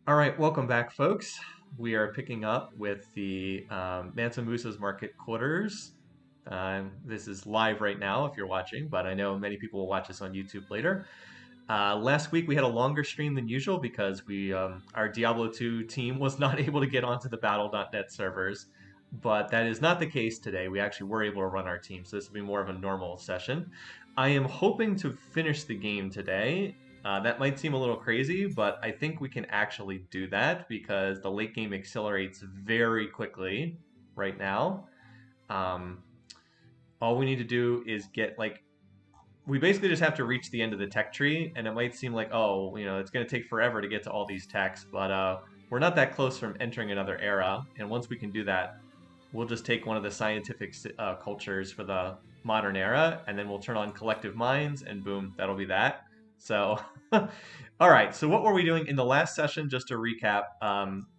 All right, welcome back, folks. We are picking up with the Mansa Musa's Market Quarters. This is live right now if you're watching, but I know many people will watch this on YouTube later. Last week we had a longer stream than usual because our Diablo 2 team was not able to get onto the Battle.net servers, but that is not the case today. We actually were able to run our team, so this will be more of a normal session. I am hoping to finish the game today. That might seem a little crazy, but I think we can actually do that because the late game accelerates very quickly right now. Um, all we need to do is we basically just have to reach the end of the tech tree, and it might seem like, oh, it's going to take forever to get to all these techs, but we're not that close from entering another era, and once we can do that, we'll just take one of the scientific cultures for the modern era, and then we'll turn on collective minds, and boom, that'll be that. So, all right. So what were we doing in the last session? Just to recap,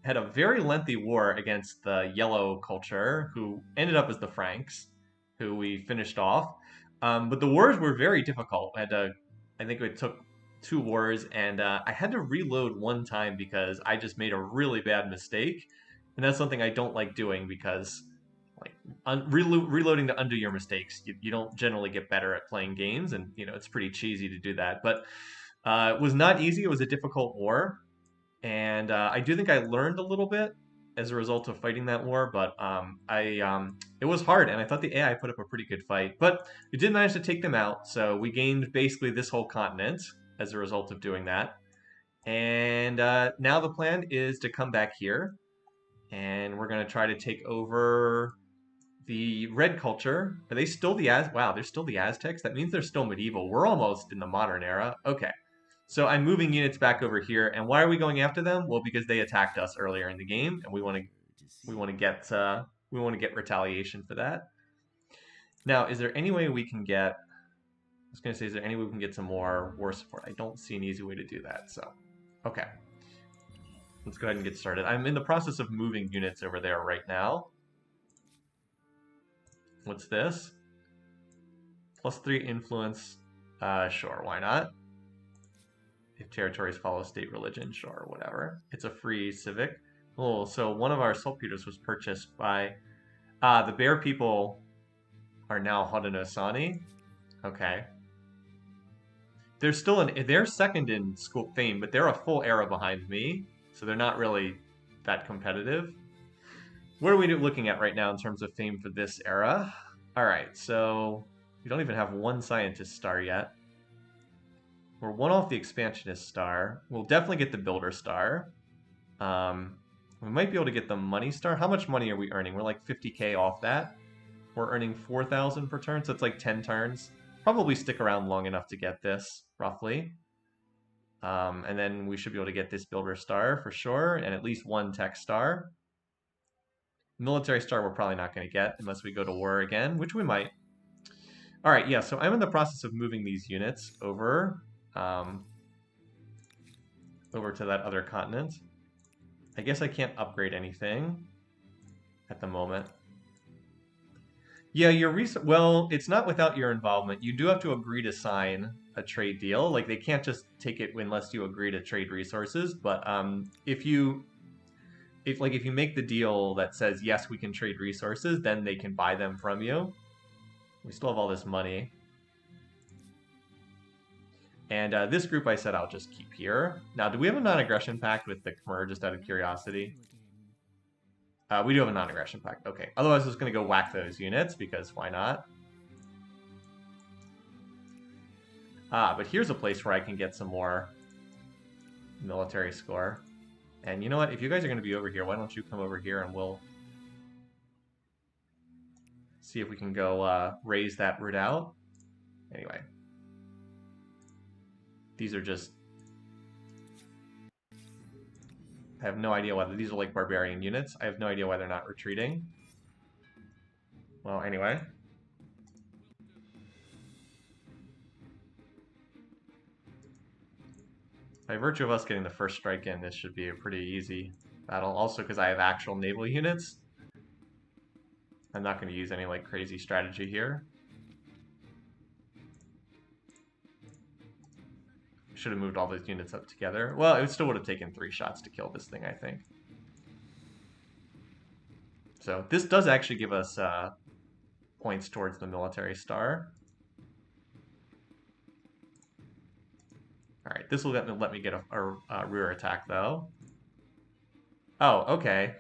had a very lengthy war against the yellow culture, who ended up as the Franks, who we finished off. But the wars were very difficult. I think it took 2 wars, and I had to reload one time because I just made a really bad mistake, and that's something I don't like doing because like reloading to undo your mistakes. You don't generally get better at playing games, and it's pretty cheesy to do that. But it was not easy. It was a difficult war, and I do think I learned a little bit as a result of fighting that war. But it was hard, and I thought the AI put up a pretty good fight. But we did manage to take them out, so we gained basically this whole continent as a result of doing that. And now the plan is to come back here, and we're going to try to take over the red culture. Are they still the Wow, they're still the Aztecs? That means they're still medieval. We're almost in the modern era. Okay. So I'm moving units back over here, and why are we going after them? Well, because they attacked us earlier in the game, and we want to get retaliation for that. Now, is there any way we can get? I was going to say, is there any way we can get some more war support? I don't see an easy way to do that. So, okay, let's go ahead and get started. I'm in the process of moving units over there right now. What's this? +3 influence. Sure, why not? If territories follow state religion, sure, whatever. It's a free civic. Oh, so one of our saltpeters was purchased by... the bear people are now Haudenosaunee. Okay. They're second in school fame, but they're a full era behind me, so they're not really that competitive. What are we looking at right now in terms of fame for this era? All right, so we don't even have one scientist star yet. We're one off the expansionist star. We'll definitely get the builder star. We might be able to get the money star. How much money are we earning? We're like 50k off that. We're earning 4,000 per turn, so it's like 10 turns. Probably stick around long enough to get this, roughly. And then we should be able to get this builder star for sure, and at least one tech star. Military star we're probably not going to get unless we go to war again, which we might. All right, yeah, so I'm in the process of moving these units over, over to that other continent. I guess I can't upgrade anything at the moment. Yeah, well, it's not without your involvement. You do have to agree to sign a trade deal. Like, they can't just take it unless you agree to trade resources. But if you make the deal that says, yes, we can trade resources, then they can buy them from you. We still have all this money. And this group I said I'll just keep here. Now, do we have a non-aggression pact with the Khmer, just out of curiosity? We do have a non-aggression pact. Okay. Otherwise, I was going to go whack those units, because why not? But here's a place where I can get some more military score. And you know what? If you guys are going to be over here, why don't you come over here and we'll see if we can go raise that redoubt. Anyway. These are just... I have no idea whether these are like barbarian units. I have no idea why they're not retreating. Well, anyway. By virtue of us getting the first strike in, this should be a pretty easy battle. Also, because I have actual naval units. I'm not going to use any like crazy strategy here. should have moved all those units up together. Well, it still would have taken 3 shots to kill this thing, I think. So this does actually give us points towards the military star. All right, this will let me get a rear attack though. Oh, okay.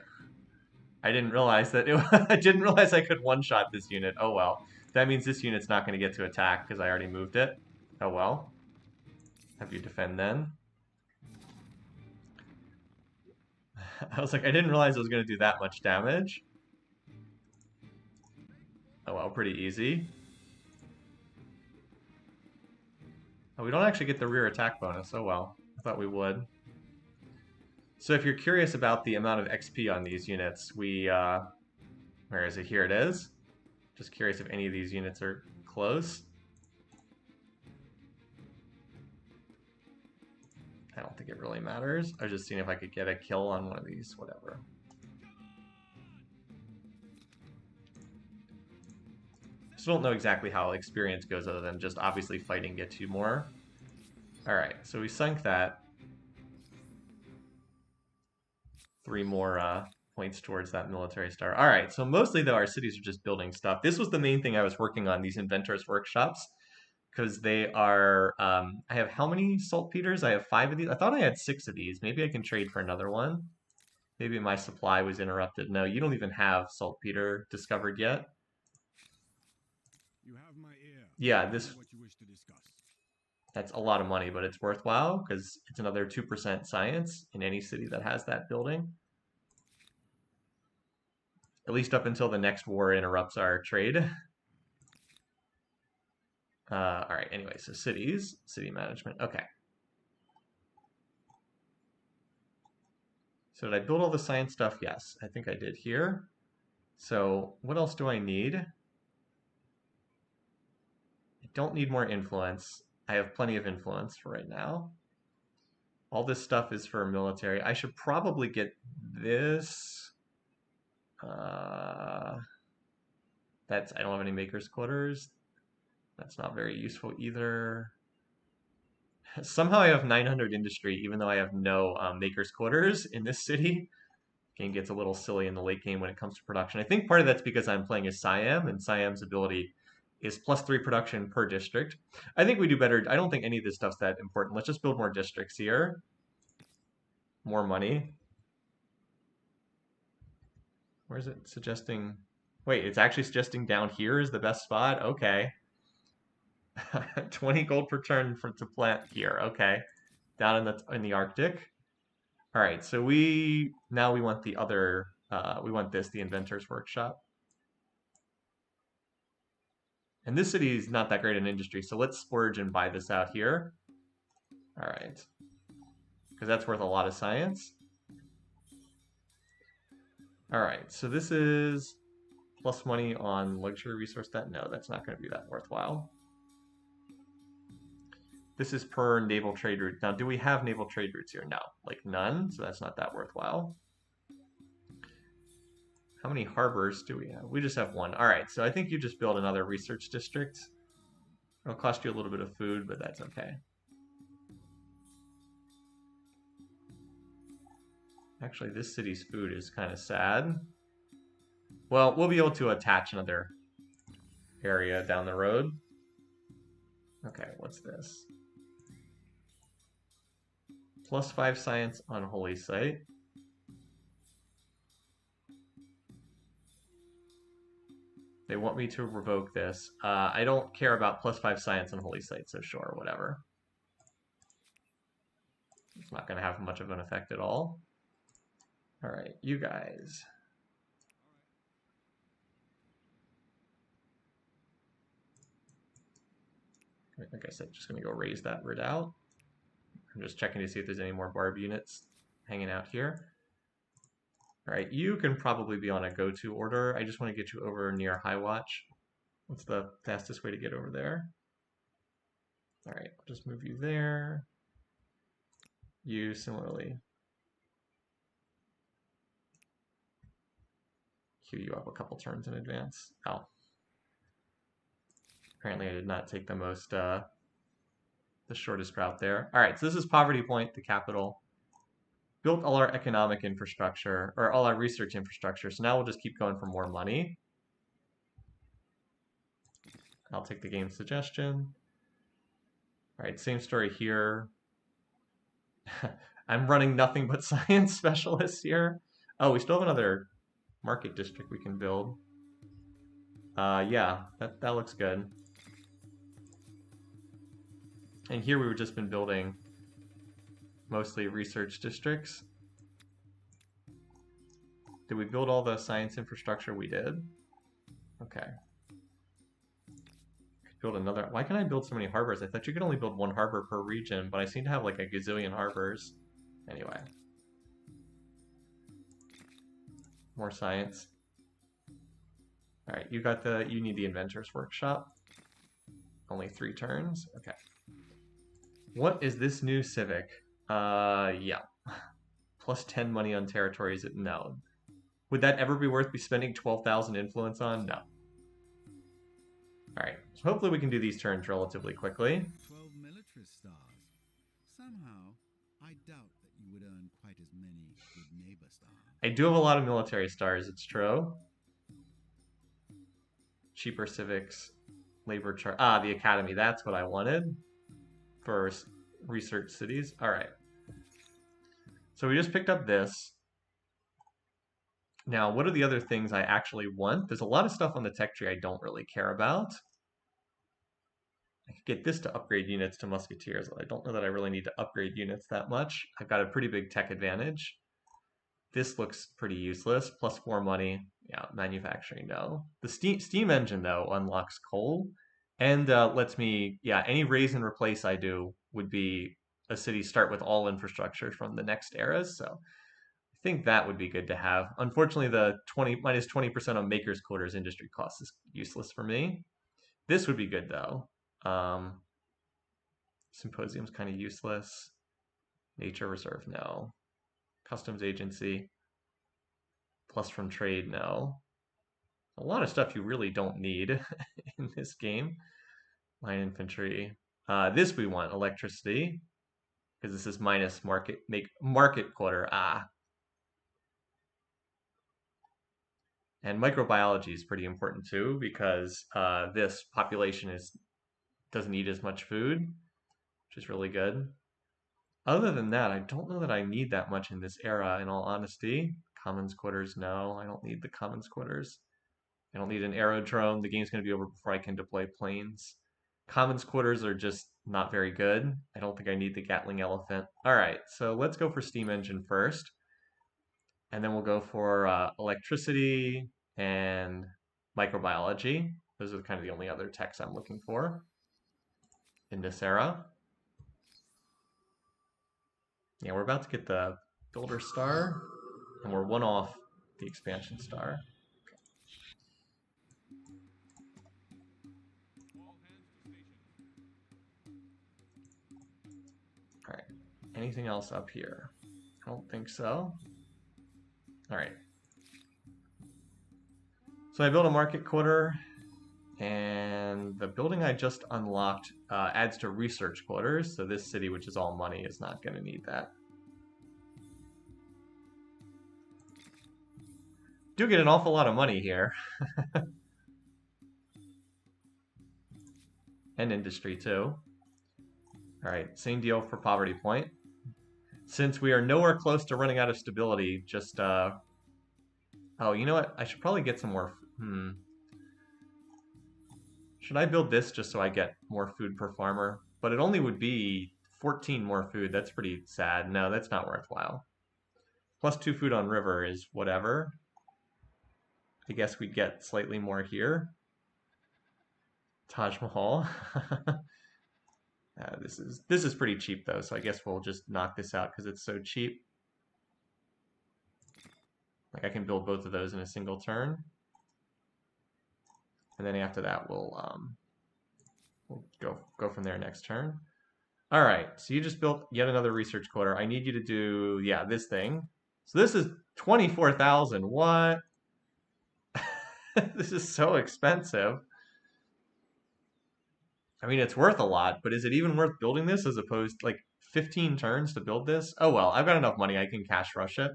I didn't realize that I didn't realize I could one-shot this unit. Oh well. That means this unit's not going to get to attack because I already moved it. Oh well. Have you defend then? I was like, I didn't realize it was going to do that much damage. Oh well, pretty easy. Oh, we don't actually get the rear attack bonus. Oh well. I thought we would. So if you're curious about the amount of XP on these units, where is it? Here it is. Just curious if any of these units are close. I don't think it really matters. I was just seeing if I could get a kill on one of these, whatever. Still don't know exactly how experience goes other than just obviously fighting gets you more. Alright, so we sunk that. 3 more points towards that military star. Alright, so mostly though our cities are just building stuff. This was the main thing I was working on, these inventors' workshops. Because they are, I have how many saltpeters? I have 5 of these. I thought I had 6 of these. Maybe I can trade for another one. Maybe my supply was interrupted. No, you don't even have saltpeter discovered yet. You have my ear. Yeah, this What you wish to discuss. that's a lot of money, but it's worthwhile because it's another 2% science in any city that has that building. At least up until the next war interrupts our trade. All right, anyway, so cities, city management. Okay. So did I build all the science stuff? Yes, I think I did here. So what else do I need? I don't need more influence. I have plenty of influence for right now. All this stuff is for military. I should probably get this. I don't have any makers quarters. That's not very useful either. Somehow I have 900 industry, even though I have no makers quarters in this city. Game gets a little silly in the late game when it comes to production. I think part of that's because I'm playing as Siam, and Siam's ability is +3 production per district. I think we do better. I don't think any of this stuff's that important. Let's just build more districts here. More money. Where is it suggesting? Wait, it's actually suggesting down here is the best spot? Okay. 20 gold per turn to plant here. Okay. Down in the Arctic. All right, so we want the other we want the inventor's workshop. And this city is not that great in industry, so let's splurge and buy this out here. All right. Because that's worth a lot of science. All right, so this is plus money on luxury resource that. No, that's not going to be that worthwhile. This is per naval trade route. Now, do we have naval trade routes here? No, like none, so that's not that worthwhile. How many harbors do we have? We just have 1. All right, so I think you just build another research district. It'll cost you a little bit of food, but that's okay. Actually, this city's food is kind of sad. Well, we'll be able to attach another area down the road. Okay, what's this? +5 science on Holy Site. They want me to revoke this. I don't care about +5 science on Holy Site, so sure, whatever. It's not going to have much of an effect at all. All right, you guys. Like I said, just going to go raise that redoubt. I'm just checking to see if there's any more barb units hanging out here. All right, you can probably be on a go-to order. I just want to get you over near High Watch. What's the fastest way to get over there? All right, I'll just move you there. You similarly. Queue you up a couple turns in advance. Oh. Apparently I did not take the most the shortest route there. All right, so this is Poverty Point, the capital. Built all our economic infrastructure, or all our research infrastructure. So now we'll just keep going for more money. I'll take the game suggestion. All right, same story here. I'm running nothing but science specialists here. Oh, we still have another market district we can build. Yeah, that looks good. And here we've just been building mostly research districts. Did we build all the science infrastructure? We did. Okay. Could build another. Why can I build so many harbors? I thought you could only build one harbor per region, but I seem to have like a gazillion harbors. Anyway. More science. All right, you need the inventor's workshop. Only 3 turns. Okay. What is this new civic? Yeah. Plus 10 money on territories. No. Would that ever be worth spending 12,000 influence on? No. All right. So hopefully we can do these turns relatively quickly. 12 military stars. Somehow, I doubt that you would earn quite as many with neighbor stars. I do have a lot of military stars, it's true. Cheaper civics, labor chart. Ah, the academy. That's what I wanted for research cities. All right. So we just picked up this. Now, what are the other things I actually want? There's a lot of stuff on the tech tree I don't really care about. I could get this to upgrade units to musketeers, but I don't know that I really need to upgrade units that much. I've got a pretty big tech advantage. This looks pretty useless. Plus 4 money. Yeah, manufacturing, no. The steam engine, though, unlocks coal and lets me, yeah, any raise and replace I do would be a city start with all infrastructure from the next eras. So I think that would be good to have. Unfortunately, the minus 20% on maker's quarters industry cost is useless for me. This would be good, though. Symposium's kind of useless. Nature reserve, no. Customs agency. Plus from trade, no. A lot of stuff you really don't need in this game. Line infantry. This we want, electricity. Because this is minus market quarter. Ah. And microbiology is pretty important too, because this population doesn't eat as much food, which is really good. Other than that, I don't know that I need that much in this era, in all honesty. Commons quarters, no. I don't need the commons quarters. I don't need an aerodrome. The game's going to be over before I can deploy planes. Commons quarters are just not very good. I don't think I need the Gatling elephant. All right, so let's go for steam engine first. And then we'll go for electricity and microbiology. Those are kind of the only other techs I'm looking for in this era. Yeah, we're about to get the builder star, and we're 1 off the expansion star. All right, anything else up here? I don't think so. All right. So I built a market quarter, and the building I just unlocked adds to research quarters. So this city, which is all money, is not going to need that. Do get an awful lot of money here. And industry too. All right, same deal for poverty point. Since we are nowhere close to running out of stability, just oh, you know what? I should probably get some more. Should I build this just so I get more food per farmer? But it only would be 14 more food. That's pretty sad. No, that's not worthwhile. Plus 2 food on river is whatever. I guess we'd get slightly more here. Taj Mahal. This is pretty cheap though, so I guess we'll just knock this out because it's so cheap. Like I can build both of those in a single turn. And then after that we'll go from there next turn. All right, so you just built yet another research quarter. I need you to do, yeah, this thing. So this is 24,000. What? This is so expensive. I mean, it's worth a lot, but is it even worth building this as opposed to like 15 turns to build this? Oh well, I've got enough money, I can cash rush it.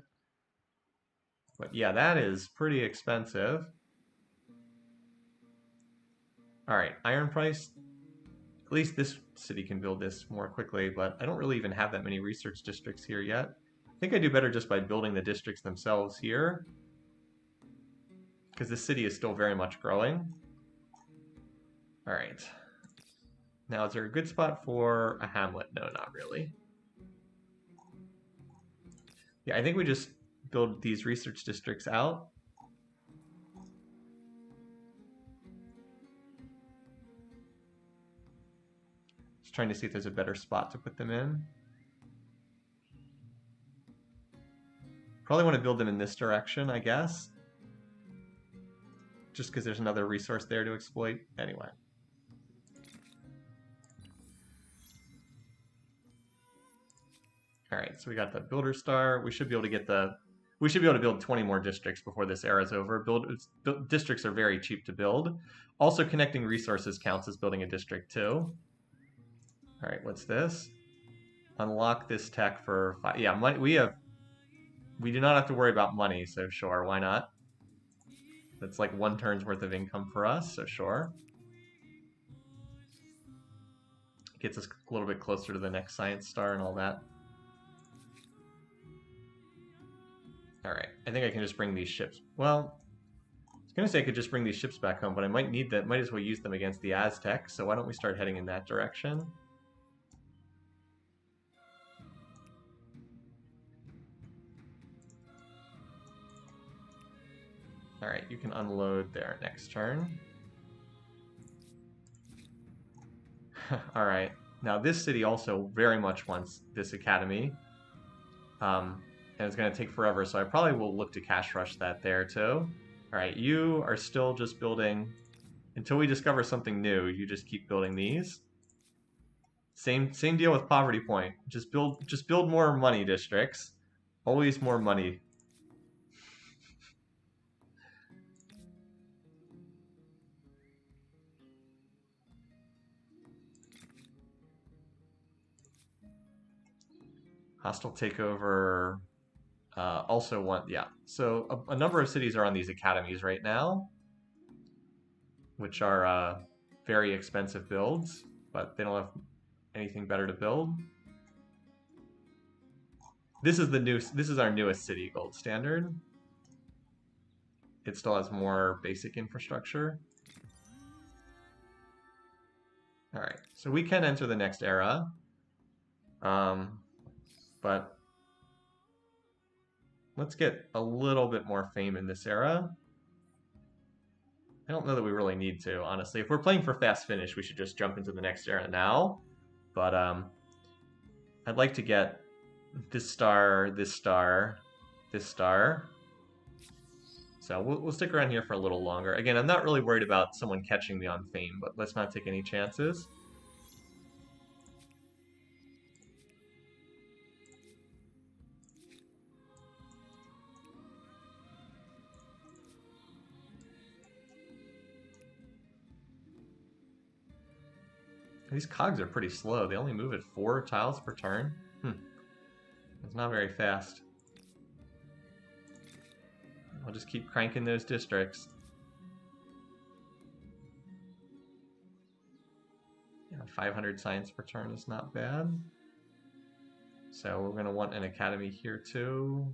But yeah, that is pretty expensive. All right, iron price. At least this city can build this more quickly, but I don't really even have that many research districts here yet. I think I do better just by building the districts themselves here, because this city is still very much growing. All right. Now, is there a good spot for a hamlet? No, not really. Yeah, I think we just build these research districts out. Just trying to see if there's a better spot to put them in. Probably want to build them in this direction, I guess. Just because there's another resource there to exploit. Anyway. All right, so we got the builder star. We should be able to get we should be able to build 20 more districts before this era is over. Districts are very cheap to build. Also, connecting resources counts as building a district too. All right, what's this? Unlock this tech for 5. Yeah, money. We do not have to worry about money, so sure, why not? That's like 1 turn's worth of income for us, so sure. Gets us a little bit closer to the next science star and all that. All right, I think I can just bring these ships. Well, I was gonna say I could just bring these ships back home, but I might need that. Might as well use them against the Aztecs. So why don't we start heading in that direction? All right, you can unload there next turn. All right, now this city also very much wants this academy. And it's going to take forever, so I probably will look to cash rush that there too. All right, you are still just building until we discover something new. You just keep building these. Same deal with poverty point. Just build more money districts. Always more money. Hostile takeover. Also want, yeah. So a number of cities are on these academies right now, which are very expensive builds, but they don't have anything better to build. This is our newest city, gold standard. It still has more basic infrastructure. All right, so we can enter the next era, but let's get a little bit more fame in this era. I don't know that we really need to, honestly. If we're playing for fast finish, we should just jump into the next era now. But I'd like to get this star, this star, this star. So we'll stick around here for a little longer. Again, I'm not really worried about someone catching me on fame, but let's not take any chances. These cogs are pretty slow. They only move at 4 tiles per turn. It's not very fast. I'll just keep cranking those districts. Yeah, 500 science per turn is not bad. So we're going to want an academy here too.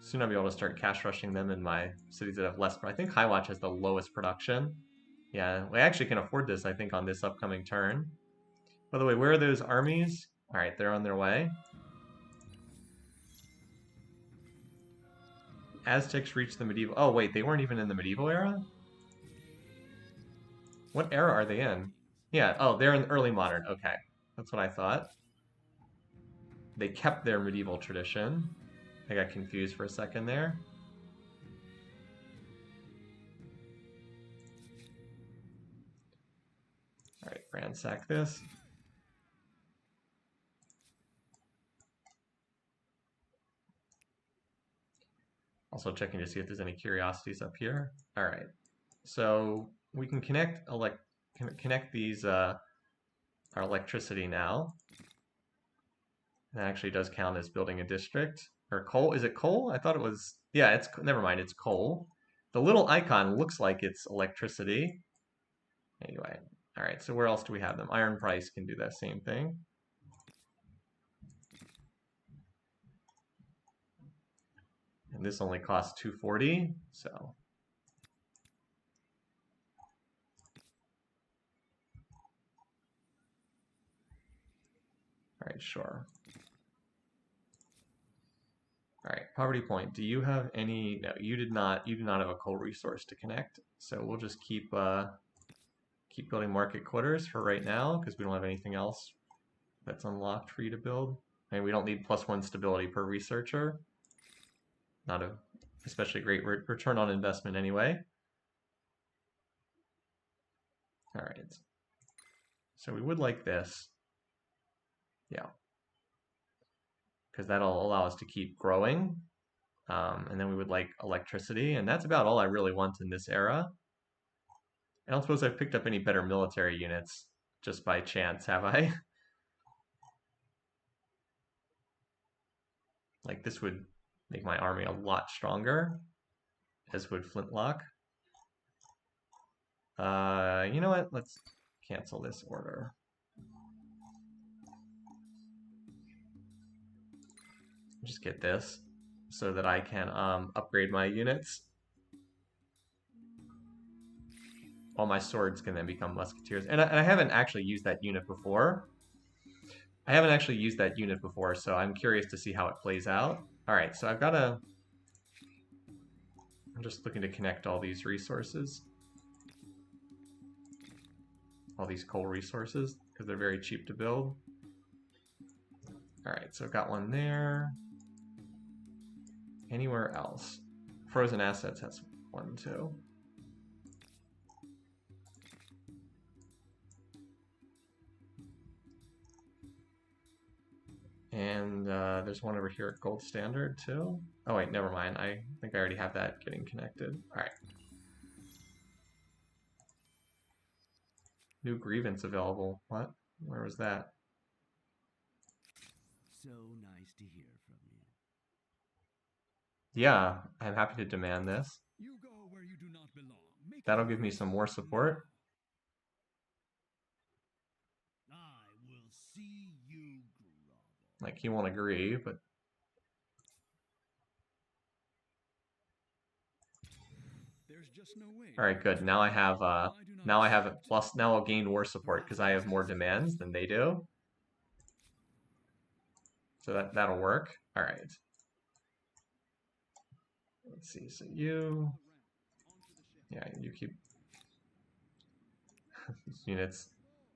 Soon I'll be able to start cash rushing them in my cities that have less. I think Highwatch has the lowest production. Yeah, we actually can afford this, I think, on this upcoming turn. By the way, where are those armies? All right, they're on their way. Aztecs reached the medieval... Oh, wait, they weren't even in the medieval era? What era are they in? Yeah, oh, they're in early modern. Okay, that's what I thought. They kept their medieval tradition. I got confused for a second there. All right, ransack this. Also checking to see if there's any curiosities up here. All right, so we can connect these our electricity now. That actually does count as building a district. Or coal? Is it coal? I thought it was. Yeah, it's never mind. It's coal. The little icon looks like it's electricity. Anyway, all right. So where else do we have them? Iron price can do that same thing. And this only costs 240. So all right, sure. All right, poverty point. Do you have any? No, you did not. You do not have a coal resource to connect. So we'll just keep building market quarters for right now because we don't have anything else that's unlocked for you to build. And we don't need +1 stability per researcher. Not a especially great return on investment anyway. All right. So we would like this. Yeah. Because that'll allow us to keep growing. And then we would like electricity. And that's about all I really want in this era. I don't suppose I've picked up any better military units just by chance, have I? Like this would make my army a lot stronger, as would Flintlock. You know what? Let's cancel this order. Just get this so that I can upgrade my units. All my swords can then become musketeers. And I haven't actually used that unit before. So I'm curious to see how it plays out. All right, so I'm just looking to connect all these resources. All these coal resources, because they're very cheap to build. All right, so I've got one there. Anywhere else? Frozen assets has one too. And there's one over here at Gold Standard too. Oh wait, never mind. I think I already have that getting connected. All right. New grievance available. What? Where was that? So nice to hear from you. Yeah, I'm happy to demand this. You go where you do not belong. That'll give me some more support. I will see you grovel. Like he won't agree, but There's just no way. all right, good. Now I have a plus. Now I'll gain war support because I have more demands than they do. So that'll work. All right. Let's see. So you keep these units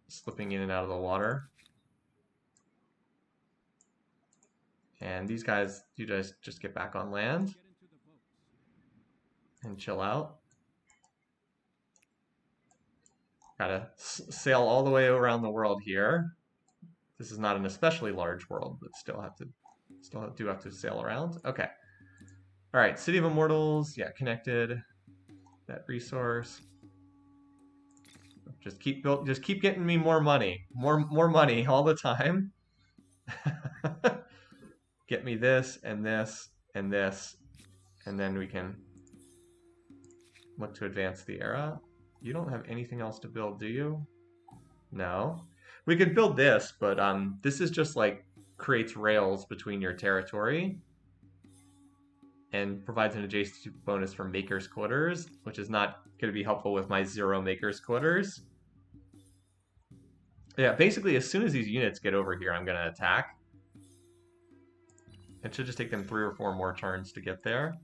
slipping in and out of the water. And these guys, you guys just get back on land and chill out. Gotta sail all the way around the world here. This is not an especially large world, but still do have to sail around. Okay. All right, City of Immortals, yeah, connected. That resource. Just keep getting me more money. More money all the time. Get me this and this and this, and then we can look to advance the era. You don't have anything else to build, do you? No. We could build this, but this is just like creates rails between your territory and provides an adjacent bonus for makers quarters, which is not going to be helpful with my 0 makers quarters. Yeah, basically as soon as these units get over here, I'm going to attack. It should just take them 3 or 4 more turns to get there.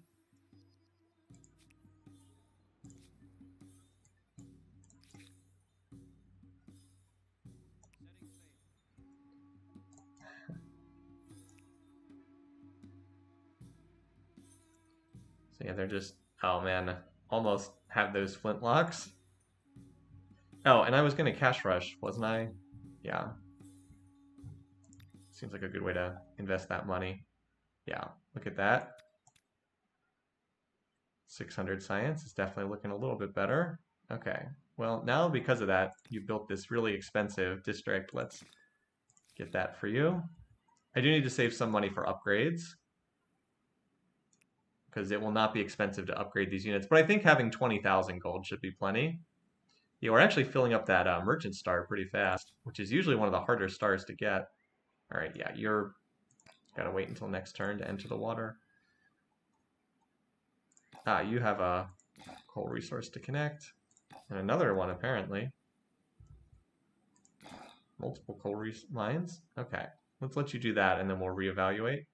So yeah, they're just, oh man, almost have those flintlocks. Oh, and I was going to cash rush, wasn't I? Yeah. Seems like a good way to invest that money. Yeah, look at that. 600 science is definitely looking a little bit better. Okay, well now because of that, you built this really expensive district. Let's get that for you. I do need to save some money for upgrades because it will not be expensive to upgrade these units, but I think having 20,000 gold should be plenty. Yeah, we're actually filling up that merchant star pretty fast, which is usually one of the harder stars to get. All right, yeah, you're gotta wait until next turn to enter the water. Ah, you have a coal resource to connect, and another one apparently. Multiple coal mines. Okay, let's let you do that, and then we'll reevaluate.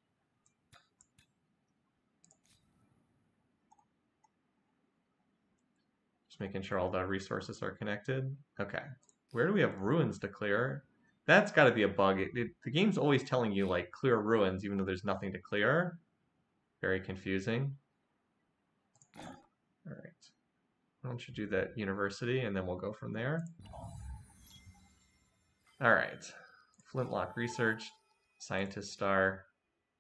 Just making sure all the resources are connected. Okay, where do we have ruins to clear? That's got to be a bug. The game's always telling you like clear ruins, even though there's nothing to clear. Very confusing. All right. Why don't you do that university, and then we'll go from there. All right. Flintlock research, scientist star.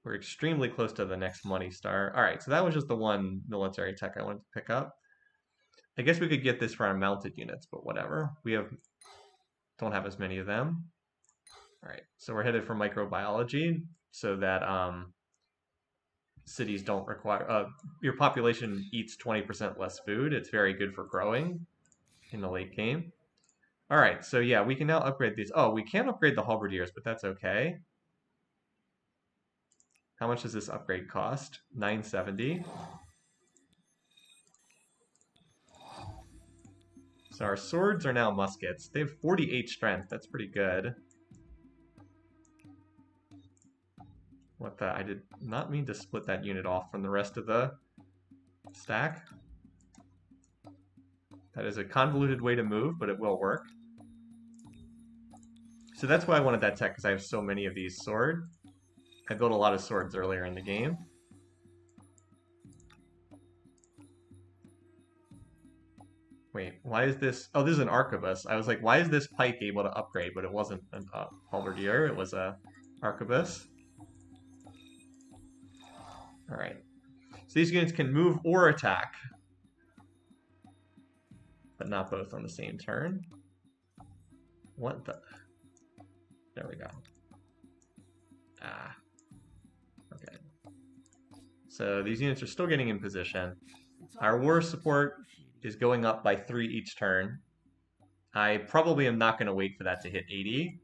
We're extremely close to the next money star. All right, so that was just the one military tech I wanted to pick up. I guess we could get this for our mounted units, but whatever. We don't have as many of them. All right, so we're headed for microbiology so that cities don't require, your population eats 20% less food. It's very good for growing in the late game. All right, so yeah, we can now upgrade these. Oh, we can't upgrade the halberdiers, but that's okay. How much does this upgrade cost? 970. So our swords are now muskets. They have 48 strength. That's pretty good. What the? I did not mean to split that unit off from the rest of the stack. That is a convoluted way to move, but it will work. So that's why I wanted that tech, because I have so many of these sword. I built a lot of swords earlier in the game. Wait, why is this? Oh, this is an arquebus. I was like, why is this pike able to upgrade? But it wasn't a halberdier, it was a arquebus. All right. So these units can move or attack, but not both on the same turn. What the? There we go. Ah. Okay. So these units are still getting in position. Our war support is going up by 3 each turn. I probably am not going to wait for that to hit 80,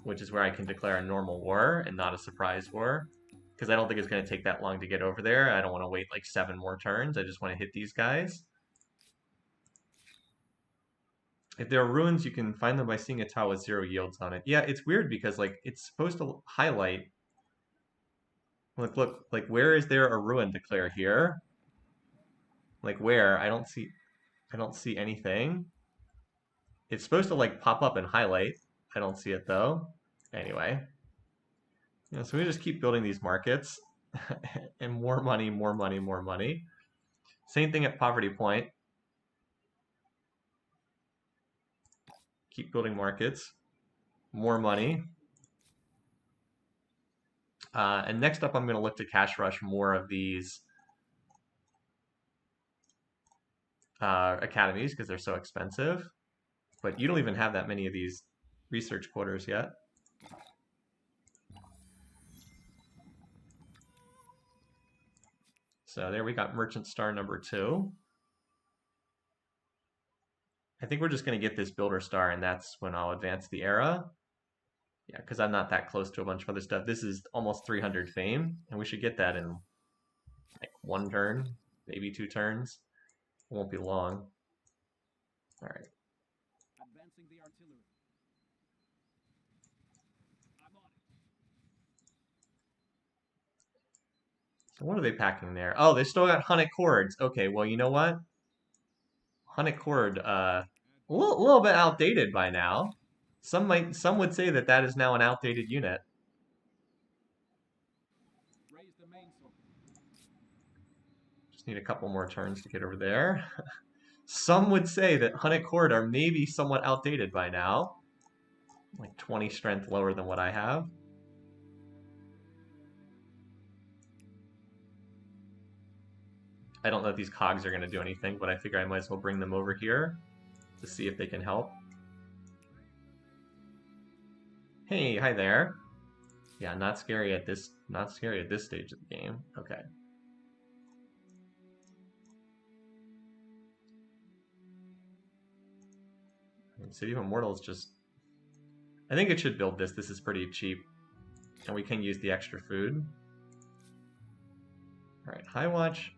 which is where I can declare a normal war and not a surprise war, because I don't think it's going to take that long to get over there. I don't want to wait like 7 more turns. I just want to hit these guys. If there are ruins, you can find them by seeing a tile with 0 yields on it. Yeah, it's weird because like it's supposed to highlight. Look, like where is there a ruin to clear here? Like where? I don't see anything. It's supposed to like pop up and highlight. I don't see it though. Anyway, so we just keep building these markets and more money, more money, more money. Same thing at Poverty Point. Keep building markets, more money. And next up, I'm going to look to cash rush more of these academies because they're so expensive. But you don't even have that many of these research quarters yet. So there we got merchant star number 2. I think we're just going to get this builder star, and that's when I'll advance the era. Yeah, because I'm not that close to a bunch of other stuff. This is almost 300 fame, and we should get that in like 1 turn, maybe 2 turns. It won't be long. All right. Advancing the artillery. I'm on it. So what are they packing there? Oh, they still got Hunnic hordes. Okay, well, you know what? Hunnic horde, a little bit outdated by now. Some would say that that is now an outdated unit. Just need a couple more turns to get over there. Some would say that Hunnic horde are maybe somewhat outdated by now. Like 20 strength lower than what I have. I don't know if these cogs are going to do anything, but I figure I might as well bring them over here to see if they can help. Hey, hi there. Yeah, not scary at this stage of the game. Okay. City of Immortals just... I think it should build this. This is pretty cheap. And we can use the extra food. Alright, High Watch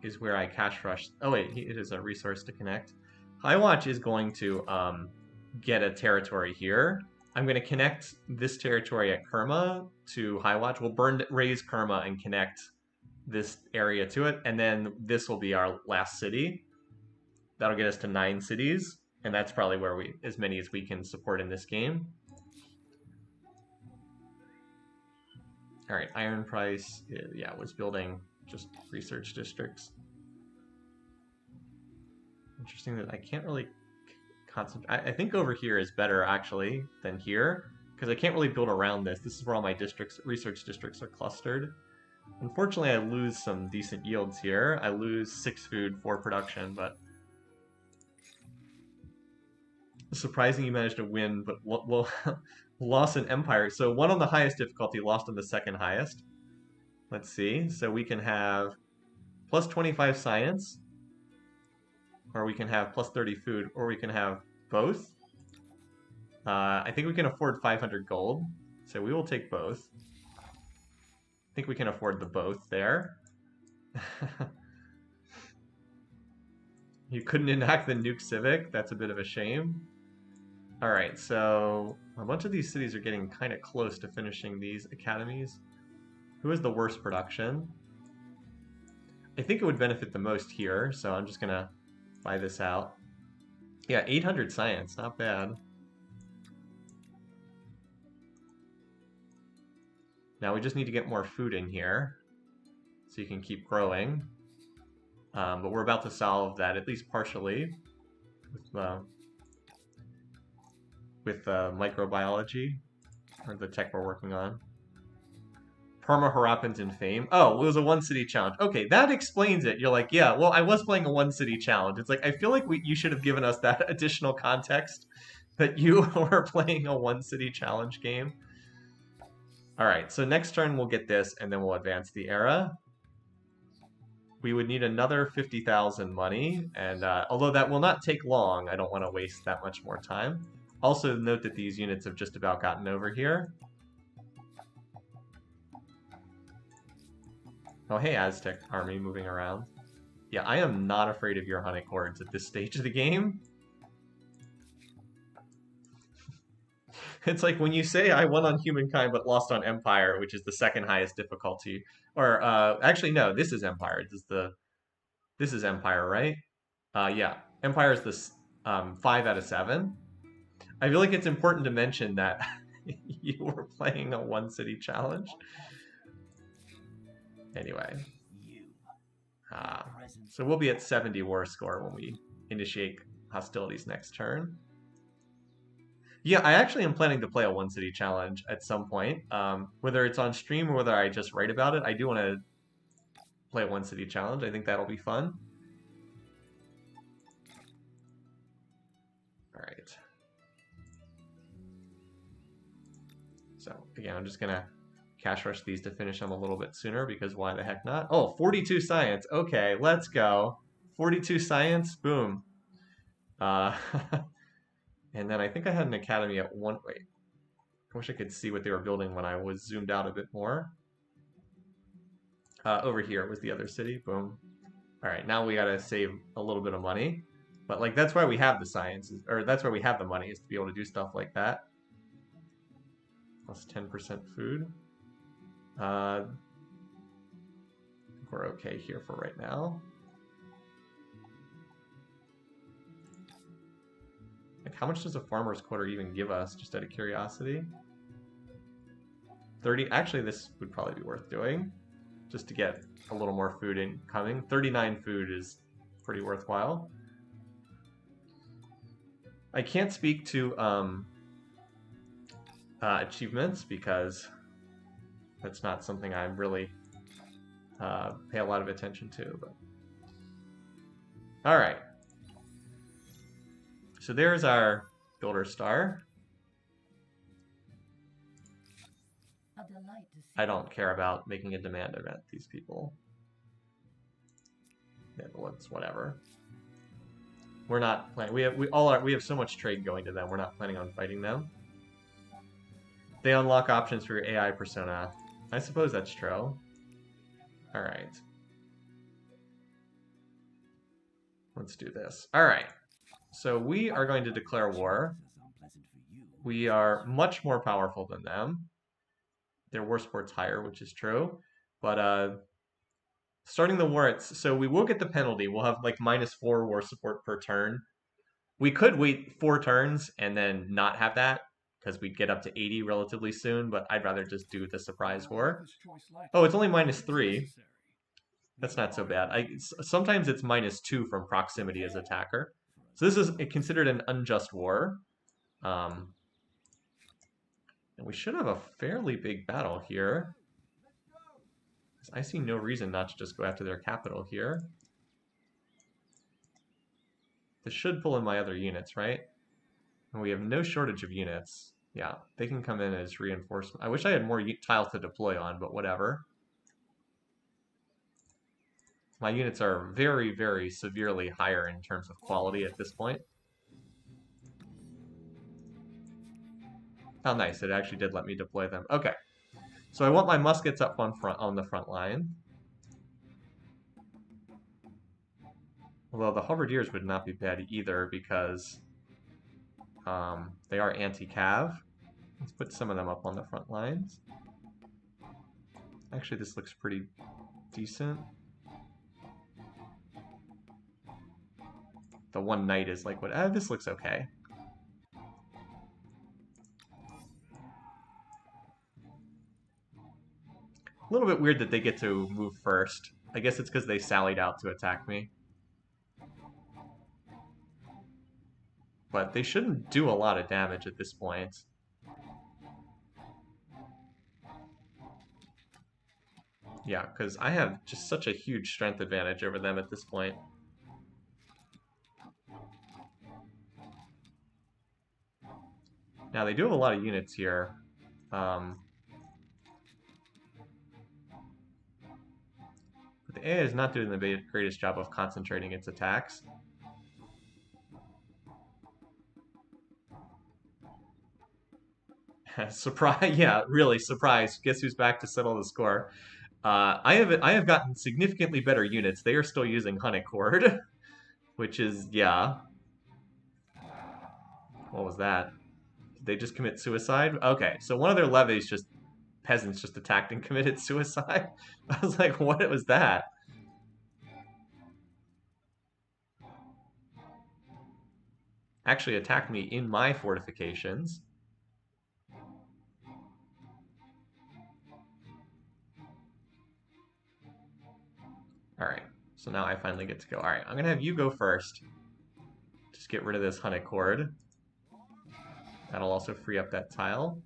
is where I cash rush. Oh wait, it is a resource to connect. High Watch is going to get a territory here. I'm going to connect this territory at Kerma to High Watch. We'll raise Kerma and connect this area to it, and then this will be our last city. That'll get us to 9 cities, and that's probably where as many as we can support in this game. All right, Iron Price, yeah, was building just research districts. Interesting that I can't really concentrate. I think over here is better actually than here, because I can't really build around this. This is where all my research districts are clustered. Unfortunately, I lose some decent yields here. I lose 6 food, 4 production, but surprising you managed to win, but lost an empire. So 1 on the highest difficulty, lost on the 2nd highest. Let's see. So we can have plus 25 science, or we can have plus 30 food, or we can have both. I think we can afford 500 gold, so we will take both. I think we can afford the both there. You couldn't enact the nuke civic. That's a bit of a shame. All right, so a bunch of these cities are getting kind of close to finishing these academies. Who has the worst production? I think it would benefit the most here, so I'm just gonna buy this out. Yeah, 800 science, not bad. Now we just need to get more food in here so you can keep growing. But we're about to solve that, at least partially, with microbiology, or the tech we're working on. Parma Harappans in Fame. Oh, it was a 1-city challenge. Okay, that explains it. You're like, yeah, well, I was playing a 1-city challenge. It's like, I feel like you should have given us that additional context, that you were playing a 1-city challenge game. All right, so next turn we'll get this, and then we'll advance the era. We would need another 50,000 money, and although that will not take long, I don't want to waste that much more time. Also note that these units have just about gotten over here. Oh, hey, Aztec army moving around. Yeah, I am not afraid of your Hunnic hordes at this stage of the game. It's like when you say I won on Humankind but lost on Empire, which is the 2nd highest difficulty. Or, actually, no, this is Empire. This is Empire, right? Yeah, Empire is this 5 out of 7. I feel like it's important to mention that you were playing a 1-city challenge. Anyway. So we'll be at 70 war score when we initiate hostilities next turn. Yeah, I actually am planning to play a 1-city challenge at some point. Whether it's on stream or whether I just write about it, I do want to play a 1-city challenge. I think that'll be fun. All right. So again, I'm just gonna cash rush these to finish them a little bit sooner, because why the heck not? Oh, 42 science. Okay, let's go. 42 science, boom. And then I think I had an academy at one... Wait. I wish I could see what they were building when I was zoomed out a bit more. Over here was the other city. Boom. All right, now we got to save a little bit of money. But, like, that's why we have the science, or that's why we have the money, is to be able to do stuff like that. Plus 10% food. We're okay here for right now. Like, how much does a farmer's quarter even give us, just out of curiosity? 30. Actually, this would probably be worth doing, just to get a little more food incoming. 39 food is pretty worthwhile. I can't speak to achievements, because that's not something I really pay a lot of attention to. But All right. So there's our builder star. I don't care about making a demand event, these people. Yeah, it's whatever. We're not planning. We have so much trade going to them. We're not planning on fighting them. They unlock options for your AI persona. I suppose that's true. All right. Let's do this. All right. So we are going to declare war. We are much more powerful than them. Their war support's higher, which is true. But starting the war, so we will get the penalty. We'll have like -4 war support per turn. We could wait 4 turns and then not have that because we'd get up to 80 relatively soon, but I'd rather just do the surprise war. Oh, it's only -3. That's not so bad. Sometimes it's -2 from proximity as attacker. So this is considered an unjust war. And we should have a fairly big battle here. I see no reason not to just go after their capital here. This should pull in my other units, right? And we have no shortage of units. Yeah, they can come in as reinforcement. I wish I had more tiles to deploy on, but whatever. My units are very, very severely higher in terms of quality at this point. Oh, nice. It actually did let me deploy them. Okay. So I want my muskets up on the front line. Although the halberdiers would not be bad either because they are anti-cav. Let's put some of them up on the front lines. Actually, this looks pretty decent. The one knight is like, what? This looks okay. A little bit weird that they get to move first. I guess it's because they sallied out to attack me. But they shouldn't do a lot of damage at this point. Yeah, because I have just such a huge strength advantage over them at this point. Now, they do have a lot of units here. But the AI is not doing the greatest job of concentrating its attacks. Surprise! Yeah, really surprise. Guess who's back to settle the score? I have gotten significantly better units. They are still using Hunnic horde, which is yeah. What was that? Did they just commit suicide? Okay, so one of their levies just peasants just attacked and committed suicide. I was like, what was that? Actually attacked me in my fortifications. Alright, so now I finally get to go. Alright, I'm gonna have you go first. Just get rid of this Hunnic horde. That'll also free up that tile.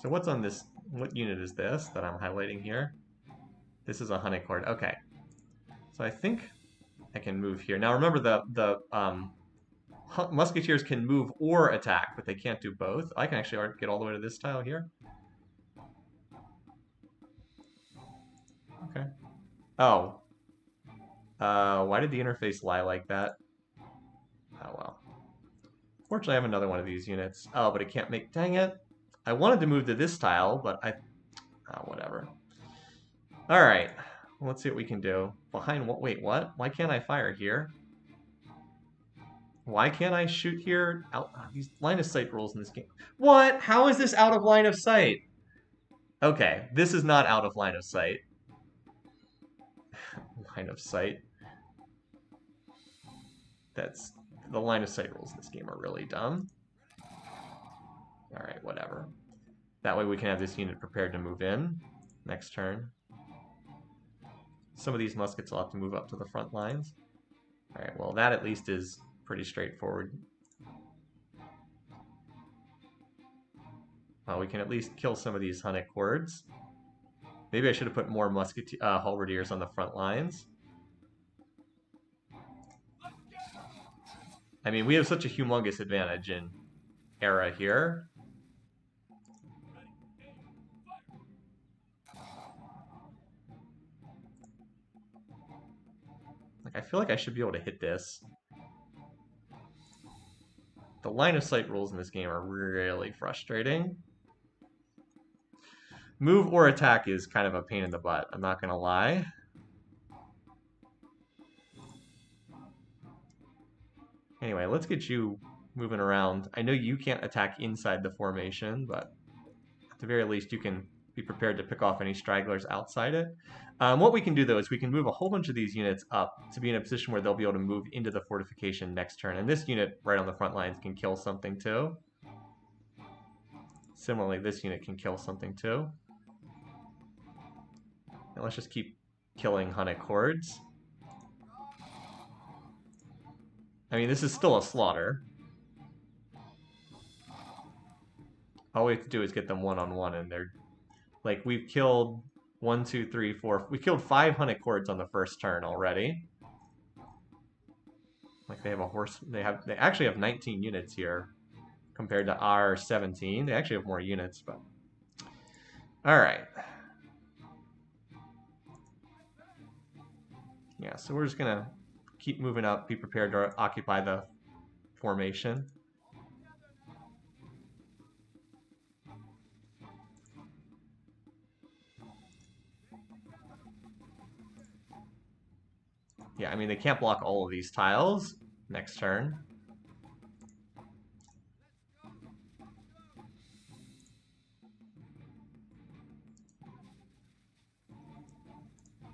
So what's on this? What unit is this that I'm highlighting here? This is a Hunnic horde. Okay. So I think I can move here. Now remember the musketeers can move or attack, but they can't do both. I can actually get all the way to this tile here. Okay. Oh. Why did the interface lie like that? Oh well. Fortunately, I have another one of these units. Oh, but it can't make... Dang it. I wanted to move to this tile, but I... Oh, whatever. Alright. Let's see what we can do. Behind what? Wait, what? Why can't I fire here? Why can't I shoot here? These line of sight rules in this game. What? How is this out of line of sight? Okay, this is not out of line of sight. Line of sight. That's... The line of sight rules in this game are really dumb. Alright, whatever. That way we can have this unit prepared to move in next turn. Some of these muskets will have to move up to the front lines. Alright, well that at least is pretty straightforward. Well, we can at least kill some of these Hunnic hordes. Maybe I should have put more halberdiers on the front lines. I mean, we have such a humongous advantage in era here. Like, I feel like I should be able to hit this. The line of sight rules in this game are really frustrating. Move or attack is kind of a pain in the butt, I'm not gonna lie. Anyway, let's get you moving around. I know you can't attack inside the formation, but at the very least you can be prepared to pick off any stragglers outside it. What we can do though is we can move a whole bunch of these units up to be in a position where they'll be able to move into the fortification next turn. And this unit right on the front lines can kill something too. Similarly, this unit can kill something too. And let's just keep killing Hunnic hordes. I mean, this is still a slaughter. All we have to do is get them one-on-one, and they're like, we've killed 1, 2, 3, 4. We killed 5 Hunnic hordes on the first turn already. Like, they have a horse. They actually have 19 units here compared to our 17. They actually have more units, but all right. Yeah, so we're just gonna keep moving up. Be prepared to occupy the formation. Yeah, I mean, they can't block all of these tiles next turn.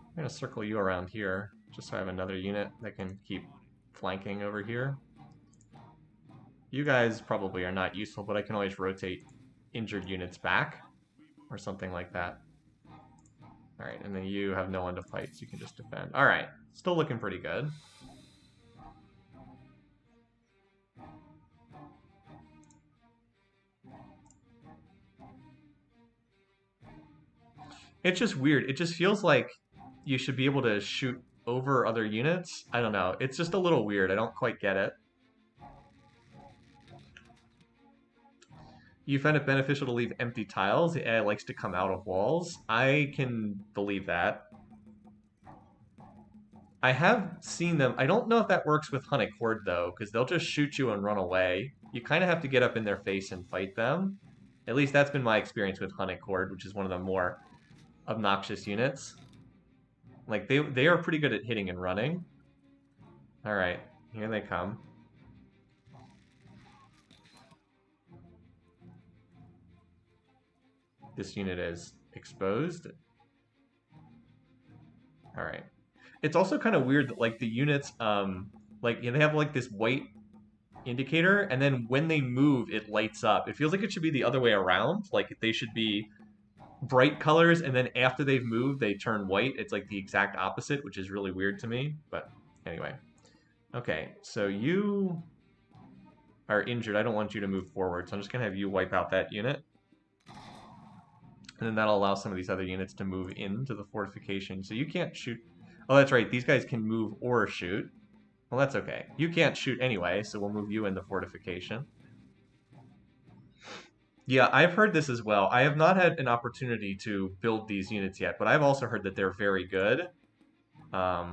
I'm going to circle you around here, just so I have another unit that can keep flanking over here. You guys probably are not useful, but I can always rotate injured units back, or something like that. Alright, and then you have no one to fight, so you can just defend. Alright, still looking pretty good. It's just weird. It just feels like you should be able to shoot over other units. I don't know. It's just a little weird. I don't quite get it. You find it beneficial to leave empty tiles. The AI likes to come out of walls. I can believe that. I have seen them. I don't know if that works with Hunnic Horde, though, because they'll just shoot you and run away. You kind of have to get up in their face and fight them. At least that's been my experience with Hunnic Horde, which is one of the more obnoxious units. Like, they are pretty good at hitting and running. Alright, here they come. This unit is exposed. Alright. It's also kind of weird that, like, the units, like, you know, they have, like, this white indicator, and then when they move, it lights up. It feels like it should be the other way around. Like, they should be bright colors, and then after they've moved, they turn white. It's like the exact opposite, which is really weird to me. But anyway. Okay, so you are injured. I don't want you to move forward, so I'm just going to have you wipe out that unit. And then that'll allow some of these other units to move into the fortification. So you can't shoot. Oh, that's right. These guys can move or shoot. Well, that's okay. You can't shoot anyway, so we'll move you in the fortification. Yeah, I've heard this as well. I have not had an opportunity to build these units yet, but I've also heard that they're very good for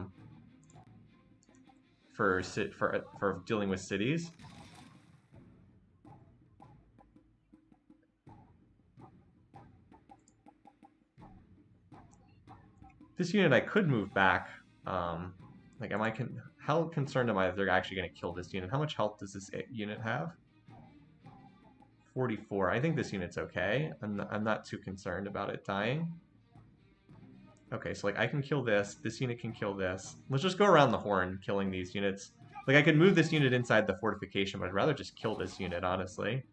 dealing with cities. This unit I could move back. Like, how concerned am I that they're actually going to kill this unit? How much health does this unit have? 44. I think this unit's okay. I'm not too concerned about it dying. Okay, so like I can kill this. This unit can kill this. Let's just go around the horn killing these units. Like, I could move this unit inside the fortification, but I'd rather just kill this unit, honestly.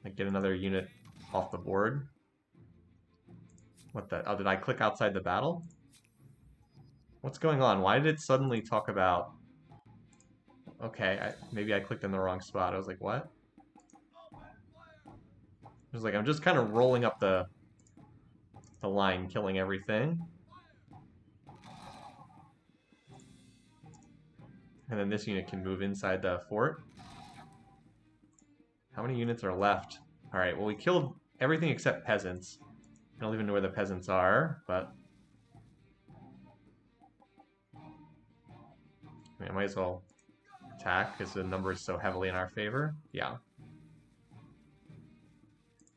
Like, get another unit off the board. What the? Oh, did I click outside the battle? What's going on? Why did it suddenly talk about... Okay, maybe I clicked in the wrong spot. I was like, what? It was like, I'm just kind of rolling up the line, killing everything. And then this unit can move inside the fort. How many units are left? Alright, well we killed everything except peasants. I don't even know where the peasants are, but... I mean, I might as well attack because the number is so heavily in our favor. Yeah.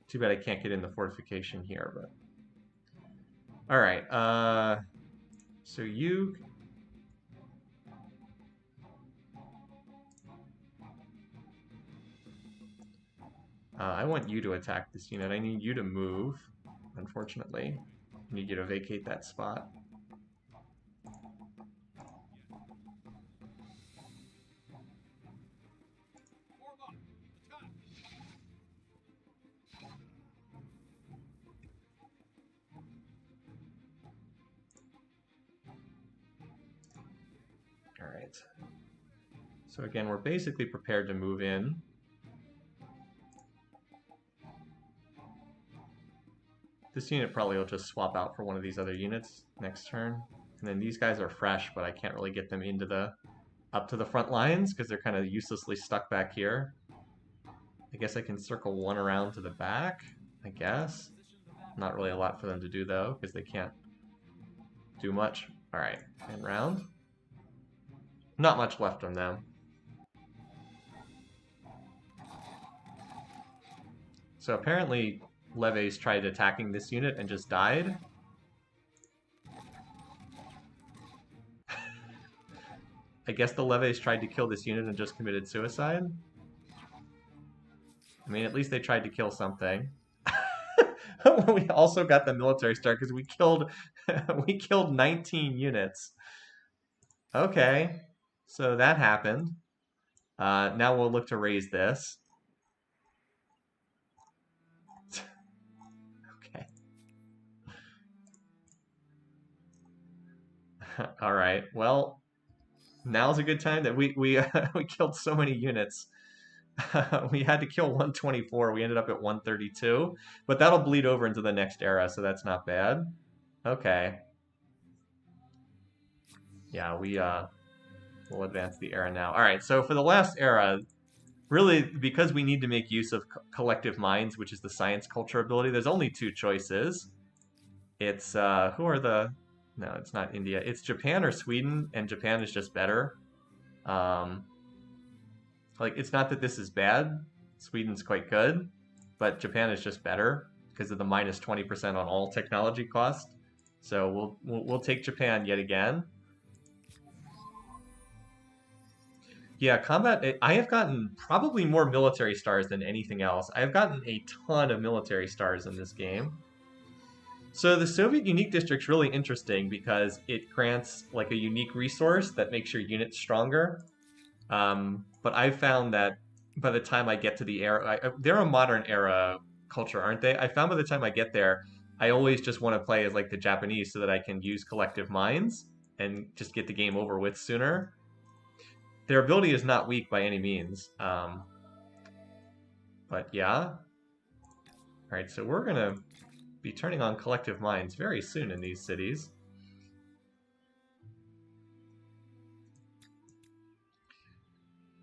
Too bad I can't get in the fortification here, but... Alright, so you... I want you to attack this unit. I need you to move, unfortunately. I need you to vacate that spot. Alright. So again, we're basically prepared to move in. This unit probably will just swap out for one of these other units next turn. And then these guys are fresh, but I can't really get them into the up to the front lines because they're kind of uselessly stuck back here. I guess I can circle one around to the back, I guess. Not really a lot for them to do though, because they can't do much. Alright, and round. Not much left on them. So apparently Leves tried attacking this unit and just died. I guess the Leves tried to kill this unit and just committed suicide. I mean, at least they tried to kill something. We also got the military star because we killed we killed 19 units. Okay, so that happened. Now we'll look to raise this. Okay. All right. Well, now's a good time that we we killed so many units. We had to kill 124. We ended up at 132, but that'll bleed over into the next era, so that's not bad. Okay. Yeah, we'll advance the era now. All right. So for the last era, really, because we need to make use of collective minds, which is the science culture ability, there's only two choices. It's who are the... No, it's not India. It's Japan or Sweden, and Japan is just better. Like, it's not that this is bad. Sweden's quite good, but Japan is just better because of the minus 20% on all technology cost. So we'll take Japan yet again. Yeah, combat. I have gotten probably more military stars than anything else. I have gotten a ton of military stars in this game. So the Soviet unique district's really interesting because it grants like a unique resource that makes your unit stronger. But I've found that by the time I get to the era, they're a modern era culture, aren't they? I found by the time I get there, I always just want to play as like the Japanese so that I can use collective minds and just get the game over with sooner. Their ability is not weak by any means. But yeah. All right, so we're going to be turning on collective minds very soon in these cities.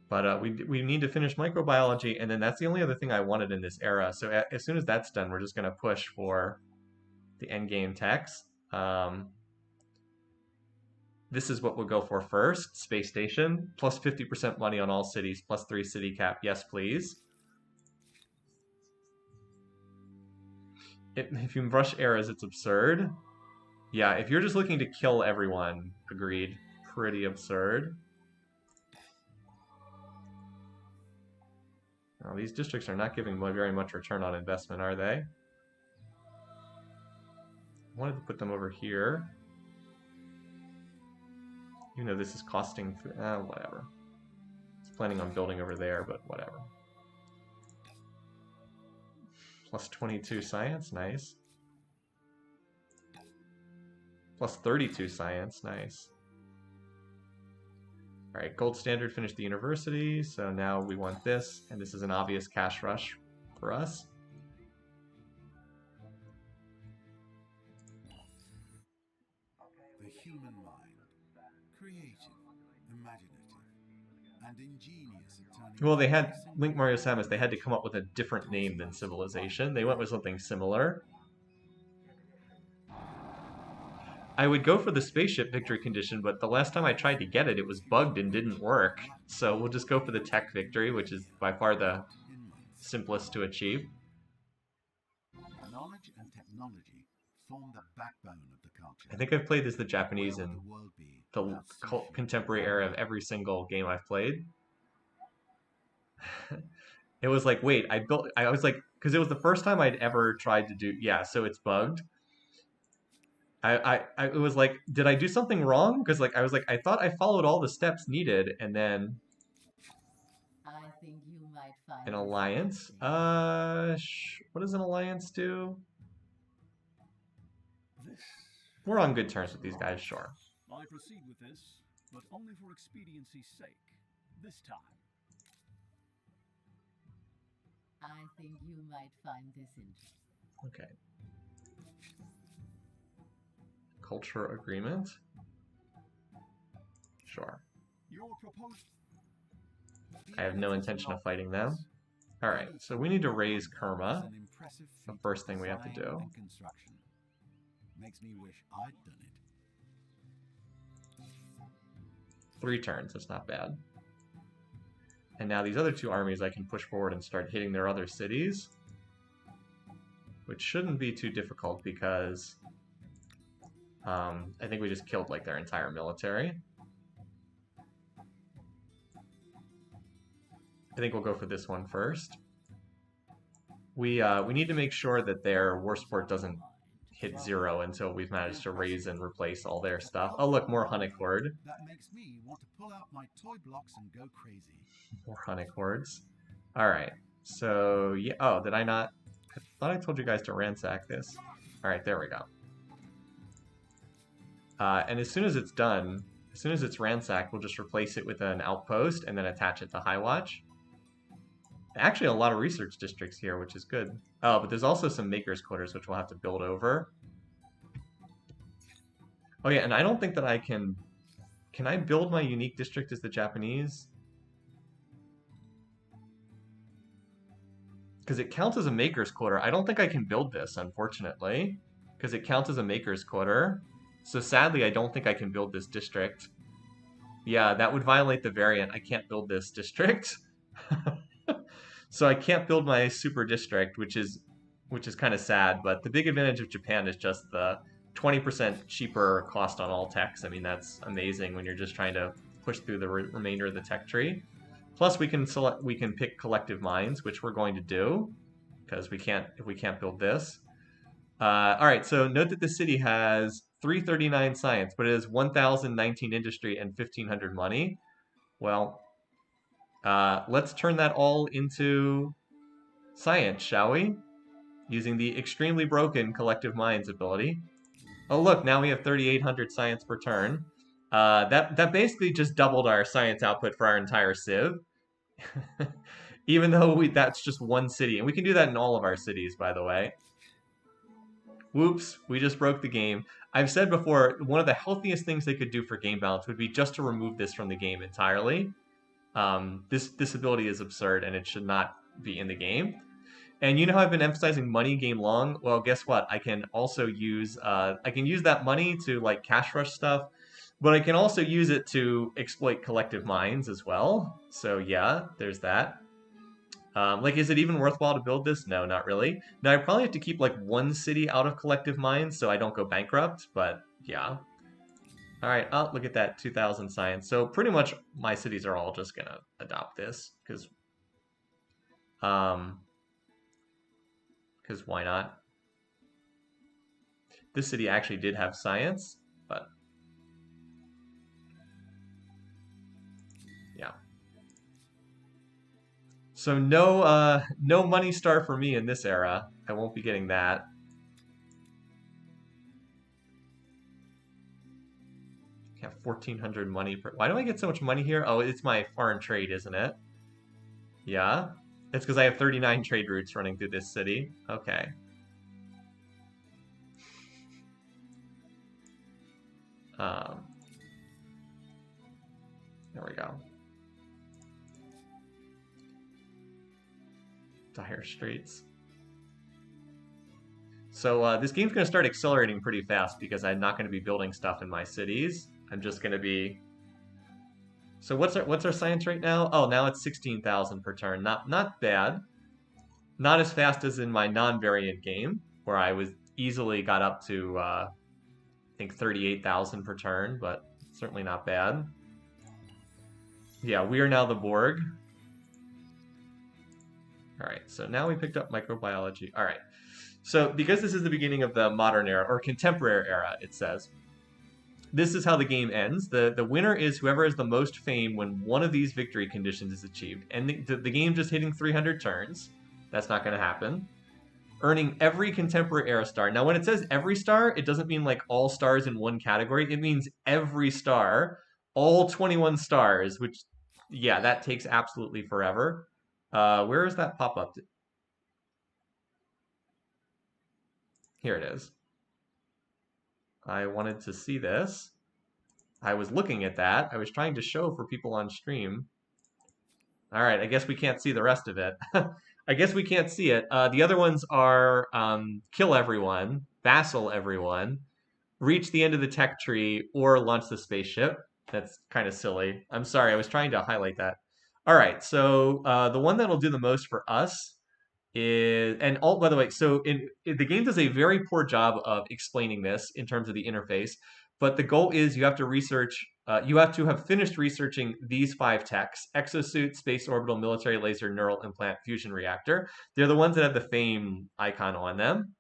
But we need to finish microbiology, and then that's the only other thing I wanted in this era. So as soon as that's done, we're just going to push for the endgame techs. This is what we'll go for first. Space station, plus 50% money on all cities, plus 3 city cap. Yes, please. If you rush eras, it's absurd. Yeah, if you're just looking to kill everyone, agreed. Pretty absurd. Now, these districts are not giving very much return on investment, are they? I wanted to put them over here. Even though this is costing... whatever. I was planning on building over there, but whatever. Plus 22 science, nice. Plus 32 science, nice. All right, gold standard finished the university, so now we want this, and this is an obvious cash rush for us. The human mind, creative, imaginative, and ingenious at turning Well, they had every single Link Mario Samus. They had to come up with a different name than Civilization. They went with something similar. I would go for the spaceship victory condition, but the last time I tried to get it, it was bugged and didn't work. So we'll just go for the tech victory, which is by far the inlands. simplest to achieve. Knowledge and technology form the backbone of the culture. I think I've played as the Japanese Where would in the world be the without sushi? contemporary era of every single game I've played. It was like, wait, I was like, because it was the first time I'd ever tried to do, yeah, so it's bugged. It was like, did I do something wrong? Because like, I was like, I thought I followed all the steps needed, and then I think you might find an this alliance. interesting. What does an alliance do? This We're on good terms with these guys, sure. I proceed with this, but only for expediency's sake. This time. I think you might find this interesting. Okay. Culture agreement. Sure. Your proposed. I have no intention of fighting them. All right, so we need to raise Kerma. An impressive The feat first of thing we have to design do. and construction. Makes me wish I'd done it. 3 turns, that's not bad. And now these other 2 armies I can push forward and start hitting their other cities. Which shouldn't be too difficult because I think we just killed like their entire military. I think we'll go for this one first. We need to make sure that their war support doesn't hit 0 until we've managed to raise and replace all their stuff. Oh look, more Hunnic horde. That makes me want to pull out my toy blocks and go crazy. More Hunnic hordes. All right. So yeah. Oh, did I not? I thought I told you guys to ransack this. All right, there we go. And as soon as it's done, as soon as it's ransacked, we'll just replace it with an outpost and then attach it to High Watch. Actually, a lot of research districts here, which is good. Oh, but there's also some makers' quarters, which we'll have to build over. Oh yeah, and I don't think that I can... Can I build my unique district as the Japanese? Because it counts as a maker's quarter. I don't think I can build this, unfortunately. Because it counts as a maker's quarter. So sadly, I don't think I can build this district. Yeah, that would violate the variant. I can't build this district. So I can't build my super district, which is kind of sad. But the big advantage of Japan is just the 20% cheaper cost on all techs. I mean, that's amazing when you're just trying to push through the remainder of the tech tree. Plus, we can pick collective minds, which we're going to do because we can't build this. All right, so note that the city has 339 science, but it has 1,019 industry and 1,500 money. Well, let's turn that all into science, shall we? Using the extremely broken collective minds ability. Oh look, now we have 3,800 science per turn. That basically just doubled our science output for our entire civ. Even though that's just one city. And we can do that in all of our cities, by the way. Whoops, we just broke the game. I've said before, one of the healthiest things they could do for game balance would be just to remove this from the game entirely. This ability is absurd and it should not be in the game. And you know how I've been emphasizing money game long? Well, guess what? I can also use that money to like cash rush stuff, but I can also use it to exploit collective minds as well. So yeah, there's that. Like, is it even worthwhile to build this? No, not really. Now, I probably have to keep, like, one city out of collective minds so I don't go bankrupt, but yeah. All right, oh, look at that, 2,000 science. So pretty much my cities are all just going to adopt this, because why not? This city actually did have science, but yeah. So no money star for me in this era. I won't be getting that. I have 1,400 money per... Why do I get so much money here? Oh, it's my foreign trade, isn't it? Yeah? It's because I have 39 trade routes running through this city. Okay. There we go. Dire straits. So this game's going to start accelerating pretty fast because I'm not going to be building stuff in my cities. I'm just going to be... So what's our science right now? Oh, now it's 16,000 per turn. Not bad. Not as fast as in my non-variant game, where I was easily got up to, I think 38,000 per turn, but certainly not bad. Yeah, we are now the Borg. All right, so now we picked up microbiology. All right, so because this is the beginning of the modern era, or contemporary era, it says, this is how the game ends. The winner is whoever has the most fame when one of these victory conditions is achieved. And the game just hitting 300 turns. That's not going to happen. Earning every contemporary era star. Now, when it says every star, it doesn't mean like all stars in one category. It means every star, all 21 stars, which, yeah, that takes absolutely forever. Where is that pop-up? Here it is. I wanted to see this. I was looking at that. I was trying to show for people on stream. All right, I guess we can't see the rest of it. I guess we can't see it. The other ones are kill everyone, vassal everyone, reach the end of the tech tree, or launch the spaceship. That's kind of silly. I'm sorry, I was trying to highlight that. All right, so the one that'll do the most for us is, and all, by the way, so the game does a very poor job of explaining this in terms of the interface, but the goal is you have to research, you have to have finished researching these 5 techs: exosuit, space orbital, military laser, neural implant, fusion reactor. They're the ones that have the fame icon on them.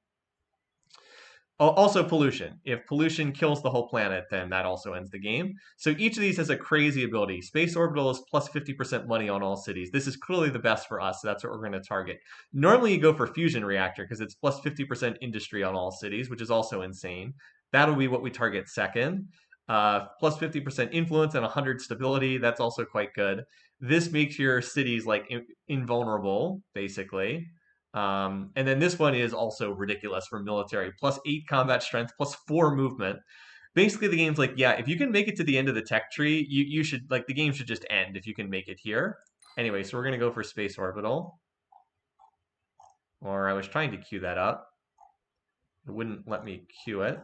Also pollution. If pollution kills the whole planet, then that also ends the game. So each of these has a crazy ability. Space Orbital is plus 50% money on all cities. This is clearly the best for us, so that's what we're going to target. Normally you go for Fusion Reactor because it's plus 50% industry on all cities, which is also insane. That'll be what we target second. Plus 50% influence and 100 stability. That's also quite good. This makes your cities like invulnerable, basically. And then this one is also ridiculous for military. Plus 8 combat strength, plus 4 movement. Basically, the game's like, yeah, if you can make it to the end of the tech tree, you should, like, the game should just end if you can make it here. Anyway, so we're going to go for Space Orbital. Or I was trying to queue that up. It wouldn't let me queue it.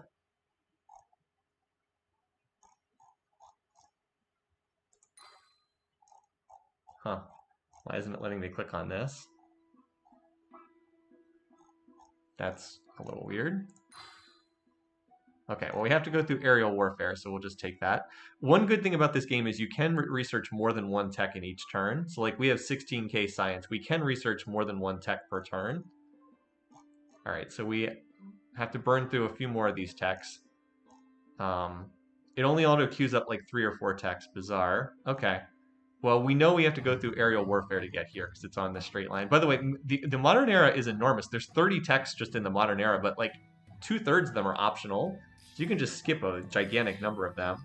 Huh. Why isn't it letting me click on this? That's a little weird. Okay, well, we have to go through aerial warfare, so we'll just take that. One good thing about this game is you can research more than one tech in each turn. So, like, we have 16k science. We can research more than one tech per turn. All right, so we have to burn through a few more of these techs. It only auto queues up like 3 or 4 techs. Bizarre. Okay. Well, we know we have to go through aerial warfare to get here because it's on this straight line. By the way, the modern era is enormous. There's 30 techs just in the modern era, but like 2/3 of them are optional. So you can just skip a gigantic number of them.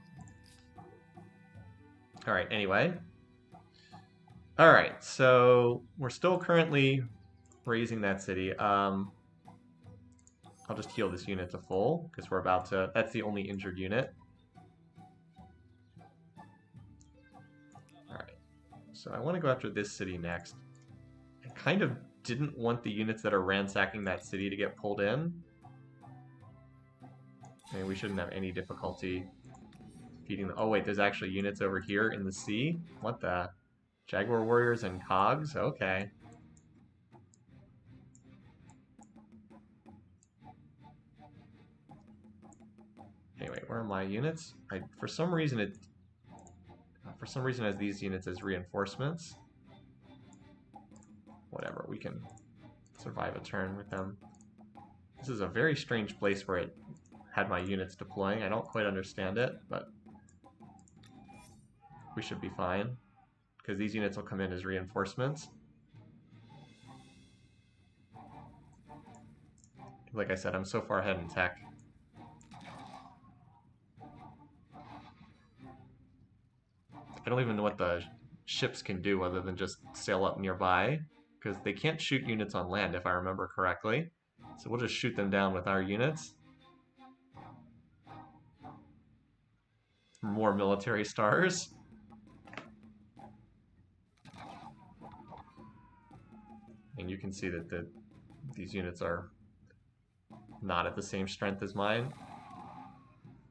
All right, anyway. All right, so we're still currently raising that city. I'll just heal this unit to full because we're about to... That's the only injured unit. So I want to go after this city next. I kind of didn't want the units that are ransacking that city to get pulled in. I mean, we shouldn't have any difficulty defeating them. Oh wait, there's actually units over here in the sea? What the? Jaguar warriors and cogs? Okay. Anyway, where are my units? For some reason, it has these units as reinforcements. Whatever, we can survive a turn with them. This is a very strange place where it had my units deploying. I don't quite understand it, but we should be fine, because these units will come in as reinforcements. Like I said, I'm so far ahead in tech. I don't even know what the ships can do other than just sail up nearby, because they can't shoot units on land if I remember correctly. So we'll just shoot them down with our units. More military stars. And you can see that these units are not at the same strength as mine.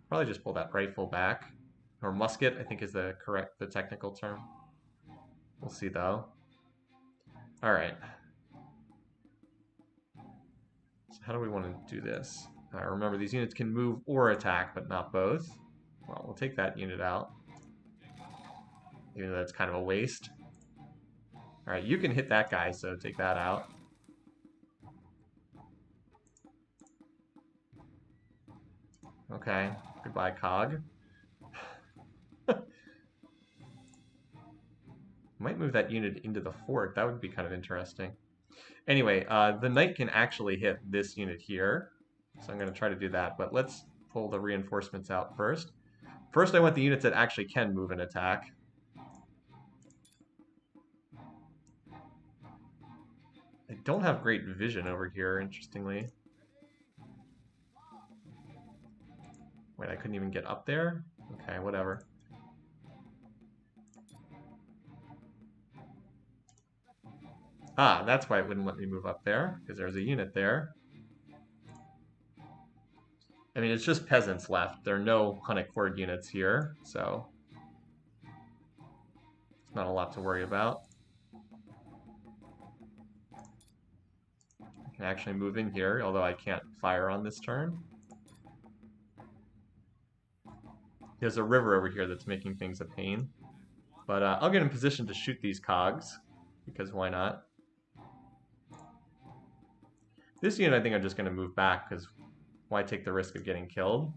Probably just pull that rifle back. Or musket, I think is the technical term. We'll see though. Alright. So how do we want to do this? Remember, these units can move or attack, but not both. Well, we'll take that unit out. Even though that's kind of a waste. Alright, you can hit that guy, so take that out. Okay, goodbye, Cog. Might move that unit into the fort. That would be kind of interesting. Anyway, the knight can actually hit this unit here. So I'm going to try to do that. But let's pull the reinforcements out first. First, I want the units that actually can move and attack. I don't have great vision over here, interestingly. Wait, I couldn't even get up there? Okay, whatever. Ah, that's why it wouldn't let me move up there, because there's a unit there. I mean, it's just peasants left. There are no Hunnic horde units here, so it's not a lot to worry about. I can actually move in here, although I can't fire on this turn. There's a river over here that's making things a pain. But I'll get in position to shoot these cogs, because why not? This unit I think I'm just going to move back, because why take the risk of getting killed?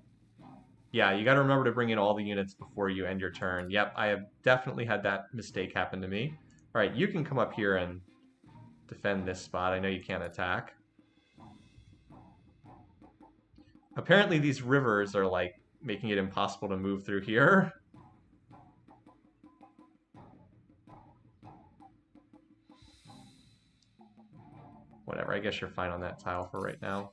Yeah, you got to remember to bring in all the units before you end your turn. Yep, I have definitely had that mistake happen to me. Alright, you can come up here and defend this spot. I know you can't attack. Apparently these rivers are like making it impossible to move through here. Whatever, I guess you're fine on that tile for right now.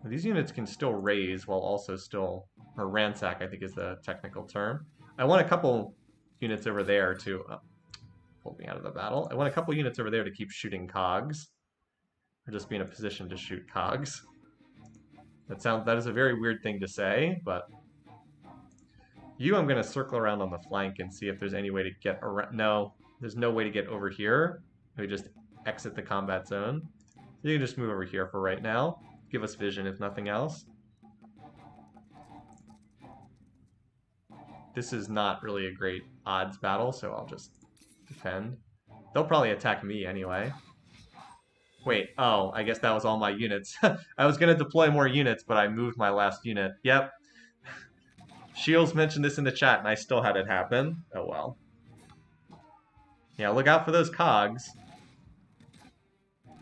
These units can still raise while also still, or ransack I think is the technical term. I want a couple units over there to, pull me out of the battle. I want a couple units over there to keep shooting cogs. Or just be in a position to shoot cogs. That is a very weird thing to say, but I'm going to circle around on the flank and see if there's any way to get around. No, there's no way to get over here. We just exit the combat zone. You can just move over here for right now. Give us vision if nothing else. This is not really a great odds battle, so I'll just defend. They'll probably attack me anyway. Wait, oh, I guess that was all my units. I was going to deploy more units, but I moved my last unit. Yep. Shields mentioned this in the chat, and I still had it happen. Oh well. Yeah, look out for those cogs.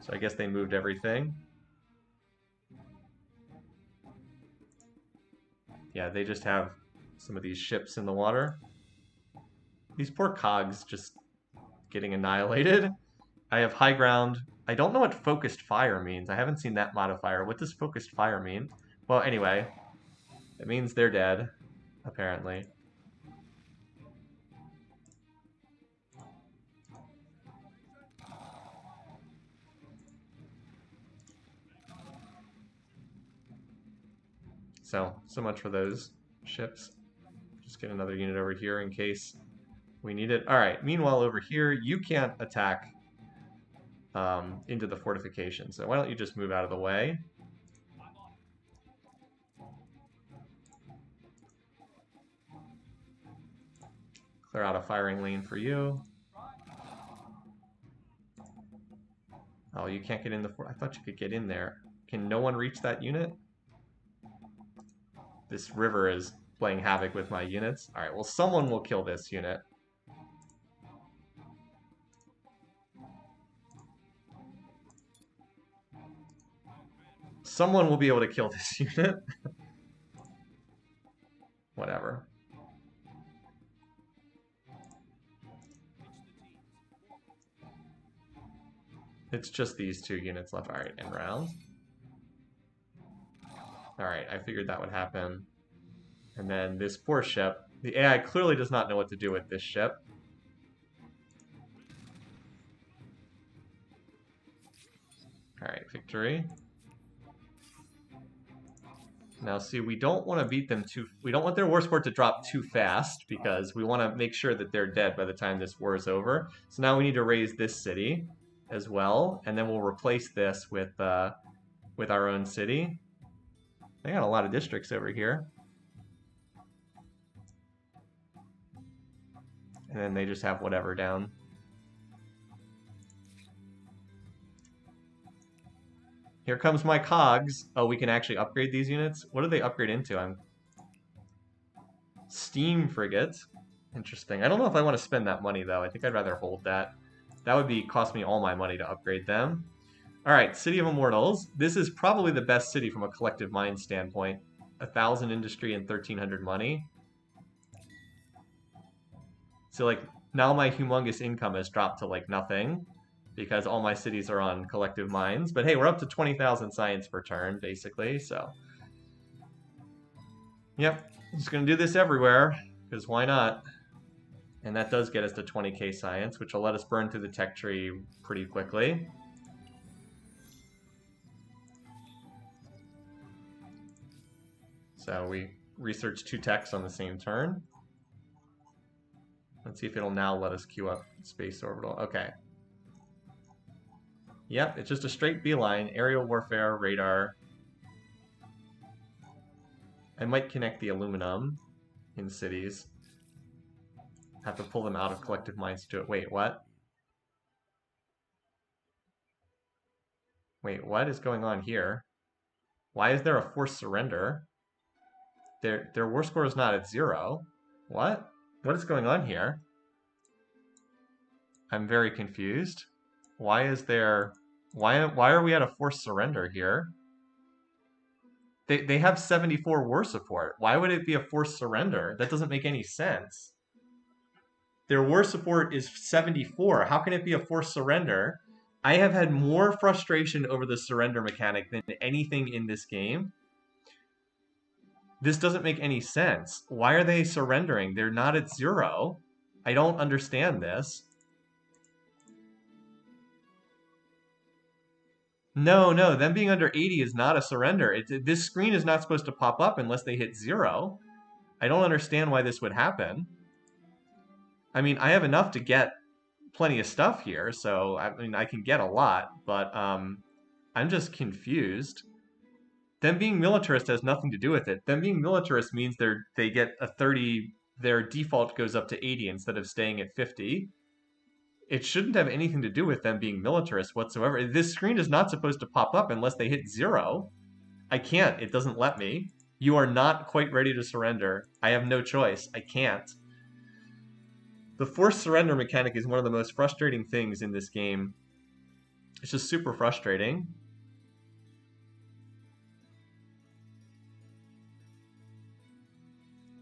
So I guess they moved everything. Yeah, they just have some of these ships in the water. These poor cogs just getting annihilated. I have high ground. I don't know what focused fire means. I haven't seen that modifier. What does focused fire mean? Well, anyway, it means they're dead, apparently. So much for those ships. Just get another unit over here in case we need it. All right, meanwhile over here, you can't attack into the fortification. So why don't you just move out of the way? Clear out a firing lane for you. Oh, you can't get in the fort. I thought you could get in there. Can no one reach that unit? This river is playing havoc with my units. All right, well, someone will kill this unit. Someone will be able to kill this unit. Whatever. It's just these two units left. All right, end round. All right, I figured that would happen. And then this poor ship. The AI clearly does not know what to do with this ship. Alright, victory. Now see, we don't want to beat them we don't want their war support to drop too fast because we want to make sure that they're dead by the time this war is over. So now we need to raise this city as well, and then we'll replace this with our own city. They got a lot of districts over here. And then they just have whatever down. Here comes my cogs. Oh, we can actually upgrade these units? What do they upgrade into? Steam frigate. Interesting. I don't know if I want to spend that money, though. I think I'd rather hold that. That would cost me all my money to upgrade them. Alright, City of Immortals. This is probably the best city from a collective mind standpoint. 1,000 industry and 1,300 money. So, like, now my humongous income has dropped to, like, nothing. Because all my cities are on collective minds. But hey, we're up to 20,000 science per turn, basically, so... Yep, I'm just going to do this everywhere, because why not? And that does get us to 20k science, which will let us burn through the tech tree pretty quickly. So we research 2 techs on the same turn. Let's see if it'll now let us queue up space orbital. Okay. Yep, it's just a straight beeline, aerial warfare, radar. I might connect the aluminum in cities. Have to pull them out of collective minds to do it. Wait, what? Wait, what is going on here? Why is there a forced surrender? Their war score is not at 0. What? What is going on here? I'm very confused. Why is there... Why are we at a forced surrender here? They have 74 war support. Why would it be a forced surrender? That doesn't make any sense. Their war support is 74. How can it be a forced surrender? I have had more frustration over the surrender mechanic than anything in this game. This doesn't make any sense. Why are they surrendering? They're not at 0. I don't understand this. No, them being under 80 is not a surrender. This screen is not supposed to pop up unless they hit 0. I don't understand why this would happen. I mean, I have enough to get plenty of stuff here, so I mean, I can get a lot, but I'm just confused. Them being militarist has nothing to do with it. Them being militarist means they get a 30, their default goes up to 80 instead of staying at 50. It shouldn't have anything to do with them being militarist whatsoever. This screen is not supposed to pop up unless they hit 0. I can't. It doesn't let me. You are not quite ready to surrender. I have no choice. I can't. The forced surrender mechanic is one of the most frustrating things in this game. It's just super frustrating.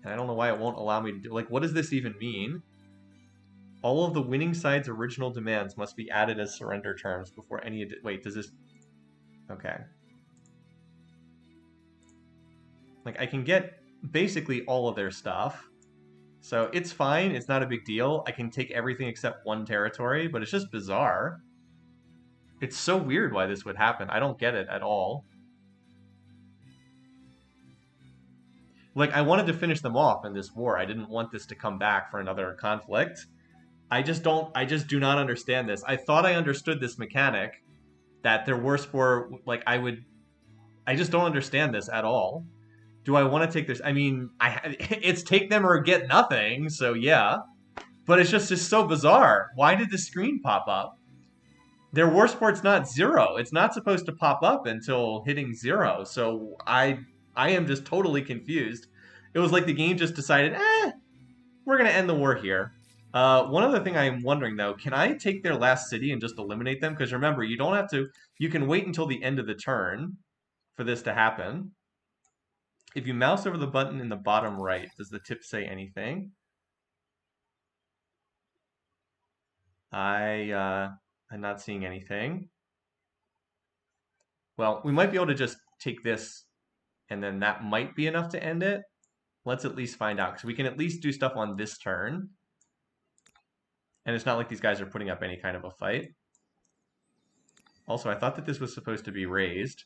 And I don't know why it won't allow me to do... Like, what does this even mean? All of the winning side's original demands must be added as surrender terms before any... Wait, does this... Okay. Like, I can get basically all of their stuff. So it's fine. It's not a big deal. I can take everything except 1 territory, but it's just bizarre. It's so weird why this would happen. I don't get it at all. Like, I wanted to finish them off in this war. I didn't want this to come back for another conflict. I just do not understand this. I thought I understood this mechanic, that their war score, like, I just don't understand this at all. Do I want to take this? I mean, it's take them or get nothing, so yeah. But it's just so bizarre. Why did the screen pop up? Their war sport's not 0. It's not supposed to pop up until hitting 0. So I am just totally confused. It was like the game just decided, we're going to end the war here. One other thing I'm wondering, though, can I take their last city and just eliminate them? Because remember, you don't have to... You can wait until the end of the turn for this to happen. If you mouse over the button in the bottom right, does the tip say anything? I'm not seeing anything. Well, we might be able to just take this, and then that might be enough to end it. Let's at least find out, because we can at least do stuff on this turn. And it's not like these guys are putting up any kind of a fight. Also, I thought that this was supposed to be raised.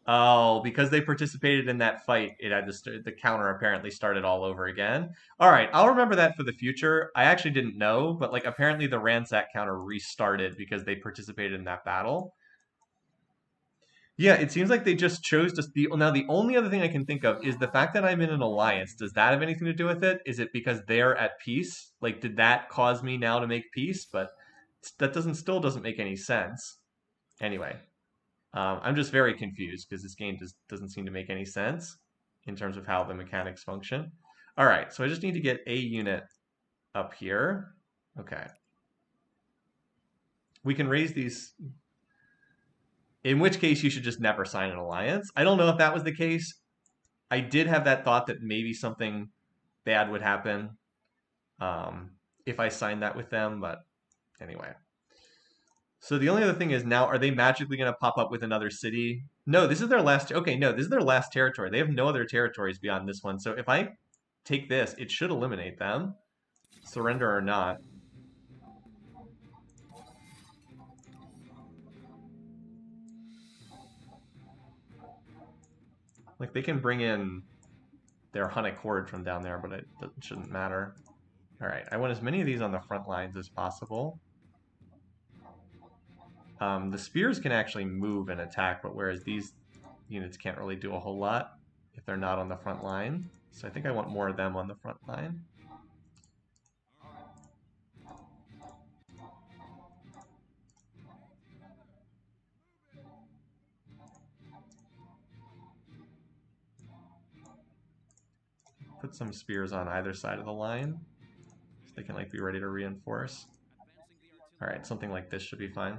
Oh, because they participated in that fight, it had to the counter apparently started all over again. All right, I'll remember that for the future. I actually didn't know, but like apparently the ransack counter restarted because they participated in that battle. Yeah, it seems like they just chose to. Now, the only other thing I can think of is the fact that I'm in an alliance. Does that have anything to do with it? Is it because they're at peace? Like, did that cause me now to make peace? But that still doesn't make any sense. Anyway, I'm just very confused because this game doesn't seem to make any sense in terms of how the mechanics function. All right, so I just need to get a unit up here. Okay. We can raise these, in which case you should just never sign an alliance. I don't know if that was the case. I did have that thought that maybe something bad would happen if I signed that with them, but anyway. So the only other thing is now, are they magically going to pop up with another city? No, this is their last. Okay, no, this is their last territory. They have no other territories beyond this one. So if I take this, it should eliminate them, surrender or not. Like they can bring in their Hunnic horde from down there, but it shouldn't matter. All right, I want as many of these on the front lines as possible. The spears can actually move and attack, but whereas these units can't really do a whole lot if they're not on the front line. So I think I want more of them on the front line. Put some spears on either side of the line so they can like be ready to reinforce. All right, something like this should be fine.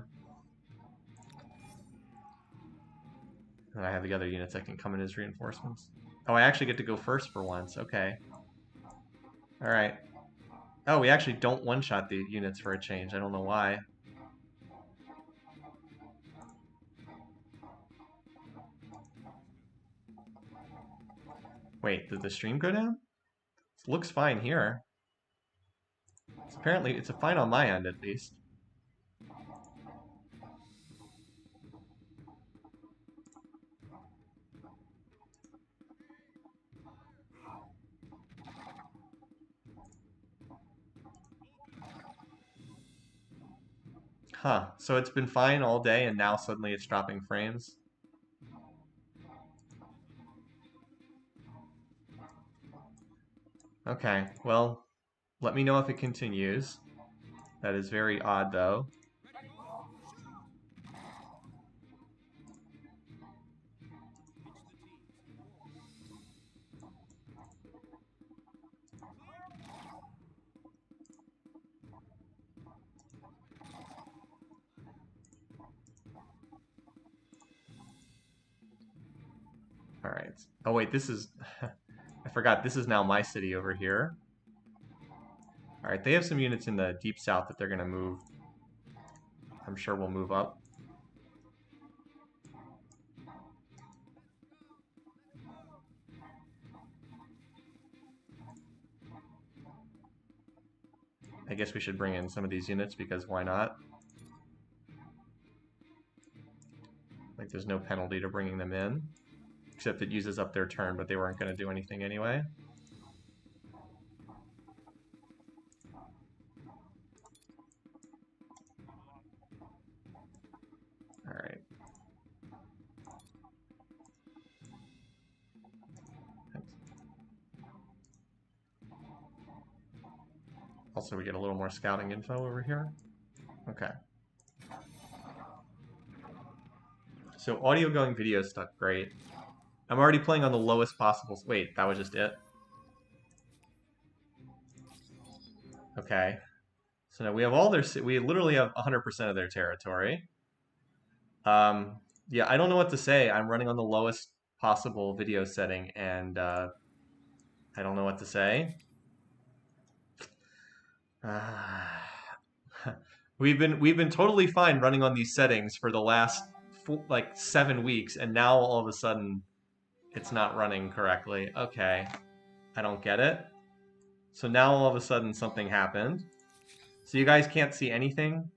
And I have the other units that can come in as reinforcements. Oh, I actually get to go first for once. Okay. All right. Oh, we actually don't one-shot the units for a change. I don't know why. Wait, did the stream go down? It looks fine here. Apparently, it's a fine on my end at least. Huh, so it's been fine all day and now suddenly it's dropping frames? Okay, well, let me know if it continues. That is very odd though. All right. Oh wait, this is... I forgot, this is now my city over here. All right, they have some units in the deep south that they're going to move. I'm sure we'll move up. I guess we should bring in some of these units because why not? Like there's no penalty to bringing them in. Except it uses up their turn, but they weren't going to do anything anyway. Alright. Also, we get a little more scouting info over here. Okay. So audio going video stuck, great. I'm already playing on the lowest possible... Wait, that was just it? Okay. So now we have all their... We literally have 100% of their territory. Yeah, I don't know what to say. I'm running on the lowest possible video setting, and I don't know what to say. We've been totally fine running on these settings for the last like 7 weeks, and now all of a sudden it's not running correctly. Okay, I don't get it. So now all of a sudden something happened. So you guys can't see anything?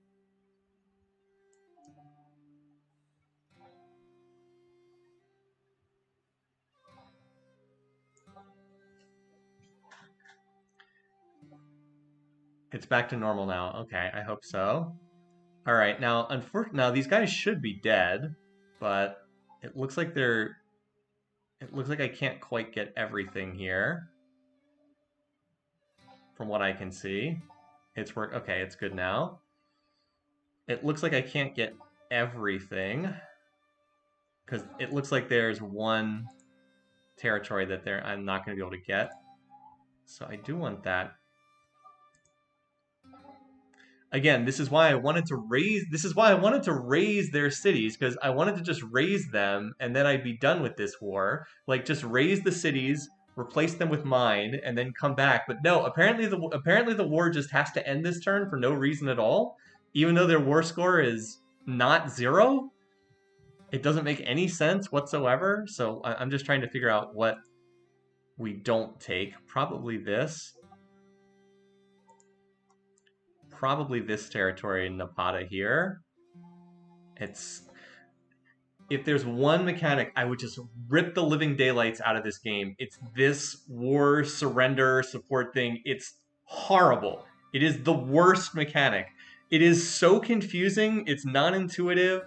It's back to normal now. Okay, I hope so. All right, now, now these guys should be dead, but it looks like they're. It looks like I can't quite get everything here, from what I can see. It's work. Okay, it's good now. It looks like I can't get everything because it looks like there's one territory that I'm not going to be able to get. So I do want that. Again, this is why I wanted to raise their cities, because I wanted to just raise them and then I'd be done with this war. Like, just raise the cities, replace them with mine, and then come back. But no, apparently the war just has to end this turn for no reason at all, even though their war score is not 0. It doesn't make any sense whatsoever. So I'm just trying to figure out what we don't take. Probably this territory in Napata here. If there's one mechanic I would just rip the living daylights out of this game, it's this war surrender support thing. It's horrible. It is the worst mechanic. It is so confusing. It's non-intuitive.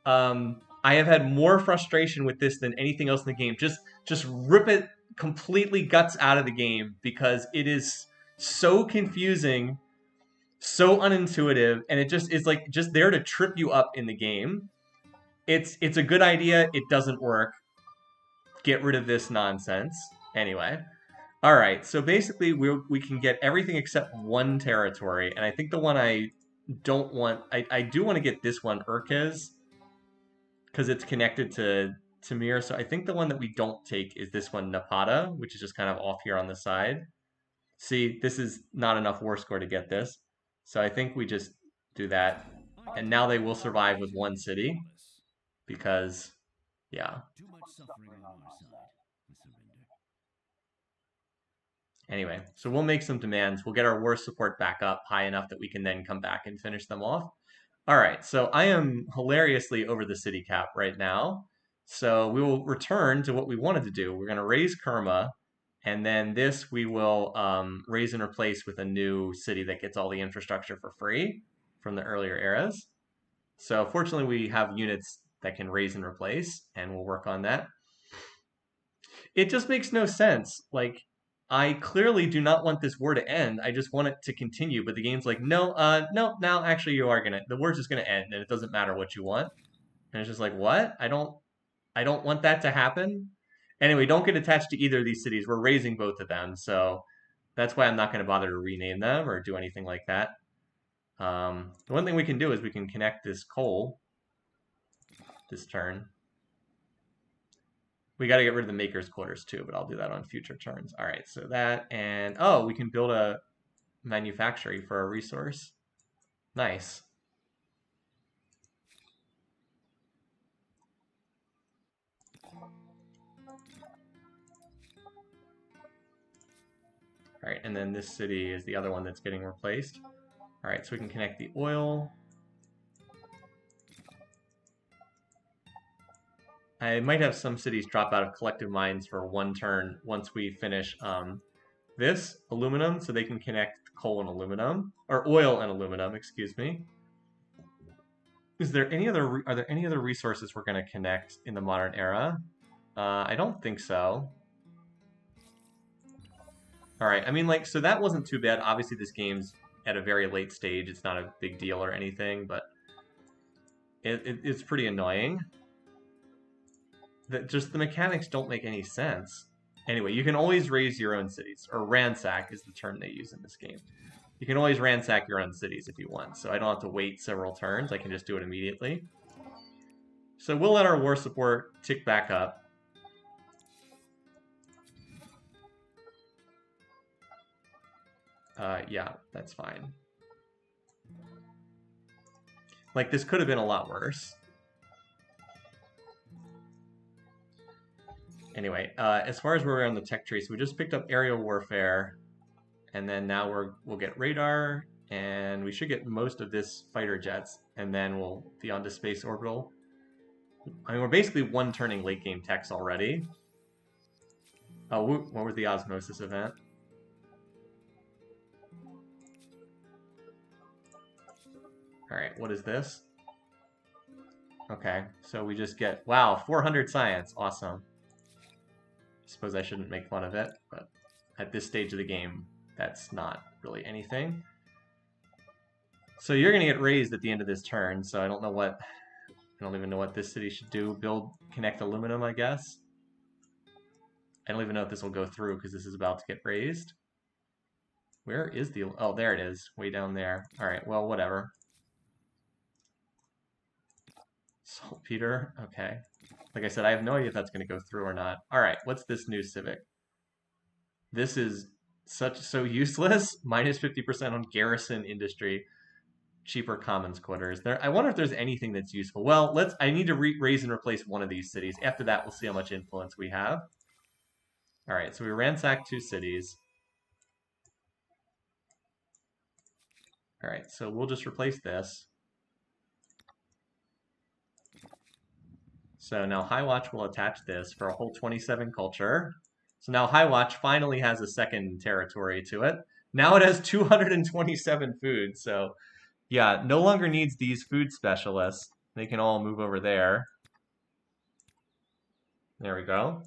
I have had more frustration with this than anything else in the game. Just rip it completely guts out of the game, because it is so confusing, so unintuitive, and it just is like just there to trip you up in the game. It's a good idea. It doesn't work. Get rid of this nonsense. Anyway. All right. So basically, we can get everything except one territory, and I think the one I don't want. I do want to get this one, Urkez, because it's connected to Tamir. So I think the one that we don't take is this one, Napata, which is just kind of off here on the side. See, this is not enough war score to get this. So I think we just do that. And now they will survive with one city. Because, yeah. Too much suffering on our side. We surrender. Anyway, so we'll make some demands. We'll get our war support back up high enough that we can then come back and finish them off. All right, so I am hilariously over the city cap right now. So we will return to what we wanted to do. We're going to raise Kerma, and then this we will raise and replace with a new city that gets all the infrastructure for free from the earlier eras. So fortunately, we have units that can raise and replace, and we'll work on that. It just makes no sense. Like, I clearly do not want this war to end. I just want it to continue, but the game's like, no, no, now actually the war's just gonna end, and it doesn't matter what you want. And it's just like, what? I don't want that to happen. Anyway, don't get attached to either of these cities. We're raising both of them, so that's why I'm not going to bother to rename them or do anything like that. The one thing we can do is we can connect this coal this turn. We got to get rid of the maker's quarters too, but I'll do that on future turns. All right, so that, and oh, we can build a manufactory for a resource. Nice. All right, and then this city is the other one that's getting replaced. All right, so we can connect the oil. I might have some cities drop out of collective mines for one turn once we finish this aluminum, so they can connect coal and aluminum, or oil and aluminum, excuse me. Are there any other resources we're going to connect in the modern era? I don't think so. All right, I mean, like, so that wasn't too bad. Obviously, this game's at a very late stage. It's not a big deal or anything, but it's pretty annoying. That just the mechanics don't make any sense. Anyway, you can always raise your own cities, or ransack is the term they use in this game. You can always ransack your own cities if you want, so I don't have to wait several turns. I can just do it immediately. So we'll let our war support tick back up. Yeah, that's fine. Like, this could have been a lot worse. Anyway, as far as where we're on the tech tree, so we just picked up aerial warfare, and then now we'll get radar, and we should get most of this fighter jets, and then we'll be on to space orbital. I mean, we're basically one-turning late-game techs already. Oh, what was the osmosis event? Alright, what is this? Okay, so we just get, wow, 400 science. Awesome. Suppose I shouldn't make fun of it, but at this stage of the game, that's not really anything. So you're going to get raised at the end of this turn, so I don't even know what this city should do. Connect aluminum, I guess. I don't even know if this will go through because this is about to get raised. Where is the... Oh, there it is. Way down there. Alright, well, whatever. Saltpeter. Okay. Like I said, I have no idea if that's going to go through or not. Alright, what's this new civic? This is so useless. Minus 50% on garrison industry. Cheaper commons quarters. I wonder if there's anything that's useful. Well, I need to raise and replace one of these cities. After that, we'll see how much influence we have. Alright, so we ransacked 2 cities. Alright, so we'll just replace this. So now Highwatch will attach this for a whole 27 culture. So now Highwatch finally has a second territory to it. Now it has 227 food, so yeah, no longer needs these food specialists. They can all move over there. There we go.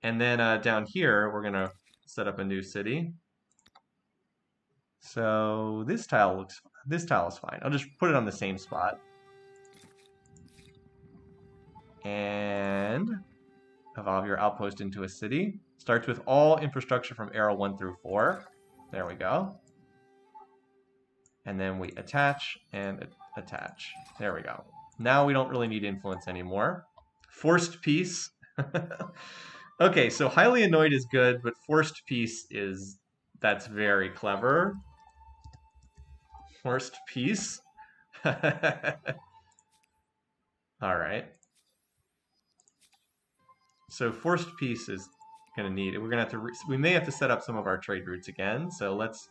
And then down here, we're going to set up a new city. So this tile is fine. I'll just put it on the same spot. And evolve your outpost into a city. Starts with all infrastructure from arrow 1 through 4. There we go. And then we attach and attach. There we go. Now we don't really need influence anymore. Forced peace. Okay, so highly annoyed is good, but forced peace that's very clever. Forced peace. All right. So forced peace is going to need it. We're going to have to we may have to set up some of our trade routes again. So let's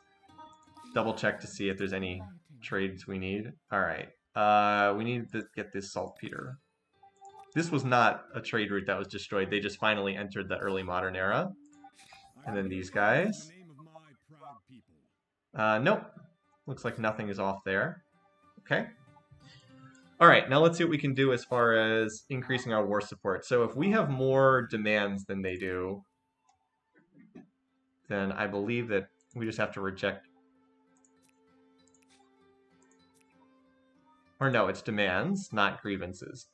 double check to see if there's any trades we need. All right. We need to get this saltpeter. This was not a trade route that was destroyed. They just finally entered the early modern era. And then these guys. Nope. Looks like nothing is off there. Okay. All right, now let's see what we can do as far as increasing our war support. So if we have more demands than they do, then I believe that we just have to reject. Or no, it's demands, not grievances.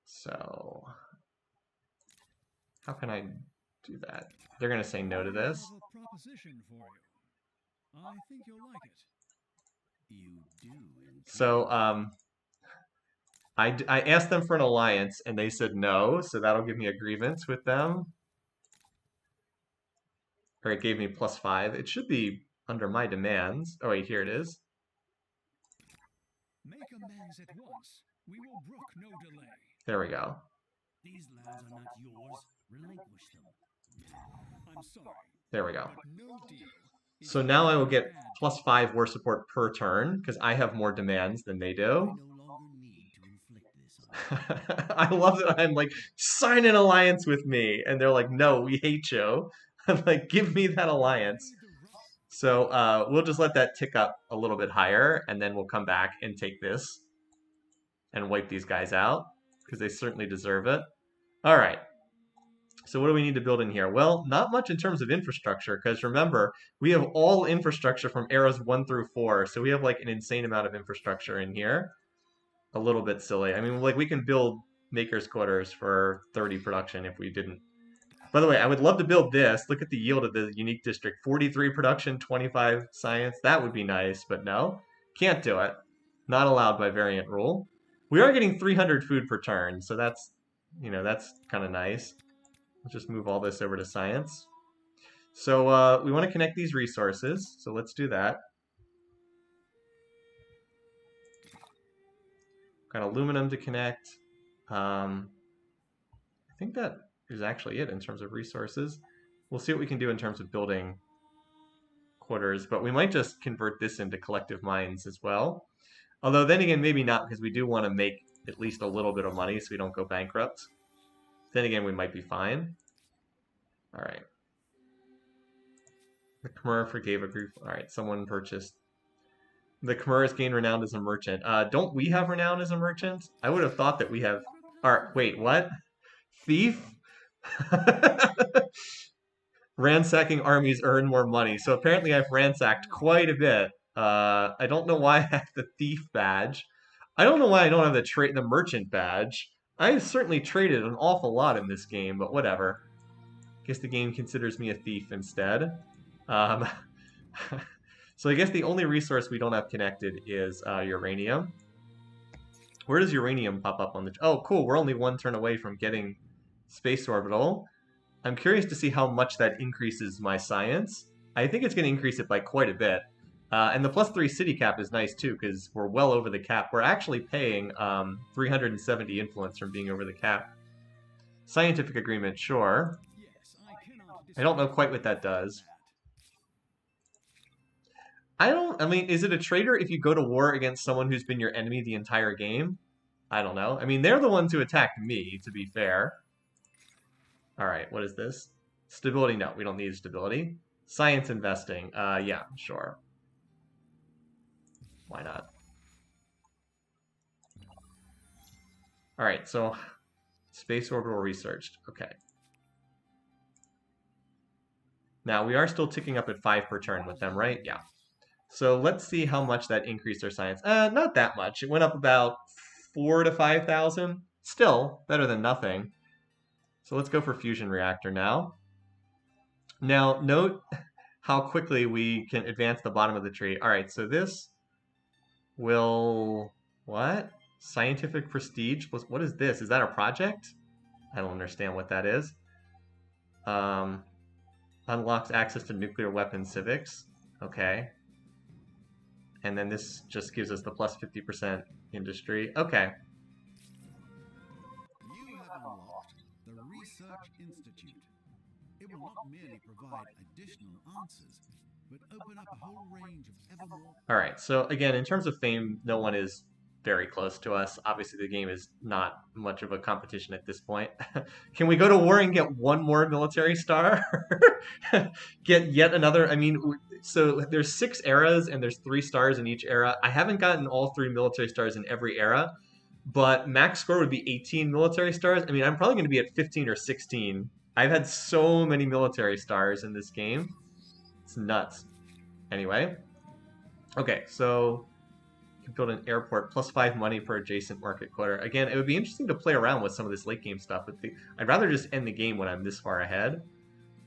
So how can I do that? They're going to say no to this. I think you'll like it. You do. So I asked them for an alliance and they said no, so that'll give me a grievance with them. Or it gave me +5. It should be under my demands. Oh wait, here it is. Make amends at once. We will brook no delay. There we go. These lands are not yours. Relinquish them. I'm sorry. There we go. But no deal. So now I will get +5 war support per turn, because I have more demands than they do. I no longer need to inflict this on I love that I'm like, sign an alliance with me. And they're like, no, we hate you. I'm like, give me that alliance. So we'll just let that tick up a little bit higher, and then we'll come back and take this and wipe these guys out, because they certainly deserve it. All right. So what do we need to build in here? Well, not much in terms of infrastructure, because remember, we have all infrastructure from eras 1 through 4, so we have like an insane amount of infrastructure in here. A little bit silly. I mean, like we can build maker's quarters for 30 production if we didn't. By the way, I would love to build this. Look at the yield of the unique district. 43 production, 25 science. That would be nice, but no. Can't do it. Not allowed by variant rule. We are getting 300 food per turn, so that's, that's kind of nice. Let's just move all this over to science. So we want to connect these resources, so let's do that. Got aluminum to connect. I think that is actually it in terms of resources. We'll see what we can do in terms of building quarters, but we might just convert this into collective mines as well. Although then again, maybe not, because we do want to make at least a little bit of money so we don't go bankrupt. Then again, we might be fine. All right. The Khmer forgave a grief. All right, someone purchased. The Khmer has gained renown as a merchant. Don't we have renown as a merchant? I would have thought that we have. All right, wait, what? Thief? Ransacking armies earn more money. So apparently I've ransacked quite a bit. I don't know why I have the thief badge. I don't know why I don't have the merchant badge. I certainly traded an awful lot in this game, but whatever. Guess the game considers me a thief instead. Um, so I guess the only resource we don't have connected is uranium. Where does uranium pop up on the... Oh, cool. We're only one turn away from getting space orbital. I'm curious to see how much that increases my science. I think it's going to increase it by quite a bit. And the +3 city cap is nice too, because we're well over the cap. We're actually paying 370 influence from being over the cap. Scientific agreement, sure. Yes, I don't know quite what that does. I mean, is it a traitor if you go to war against someone who's been your enemy the entire game? I don't know. I mean, they're the ones who attacked me, to be fair. Alright, what is this? Stability, no, we don't need stability. Science investing, yeah, sure. Why not? Alright, so space orbital researched, okay. Now, we are still ticking up at 5 per turn with them, right? Yeah. So let's see how much that increased our science. Not that much. It went up about 4 to 5,000. Still, better than nothing. So let's go for fusion reactor now. Now, note how quickly we can advance the bottom of the tree. All right, so this will... What? Scientific prestige? What is this? Is that a project? I don't understand what that is. Unlocks access to nuclear weapon civics. Okay. And then this just gives us the plus 50% industry. Okay. You have unlocked the Research Institute. It will not merely provide additional answers, but open up a whole range of ever more... Alright, so again, in terms of fame, no one is very close to us. Obviously, the game is not much of a competition at this point. Can we go to war and get one more military star? Get yet another... I mean, so there's 6 eras, and there's 3 stars in each era. I haven't gotten all 3 military stars in every era, but max score would be 18 military stars. I mean, I'm probably going to be at 15 or 16. I've had so many military stars in this game. It's nuts. Anyway. Okay, so you can build an airport, +5 money per adjacent market quarter. Again, it would be interesting to play around with some of this late game stuff, but I'd rather just end the game when I'm this far ahead.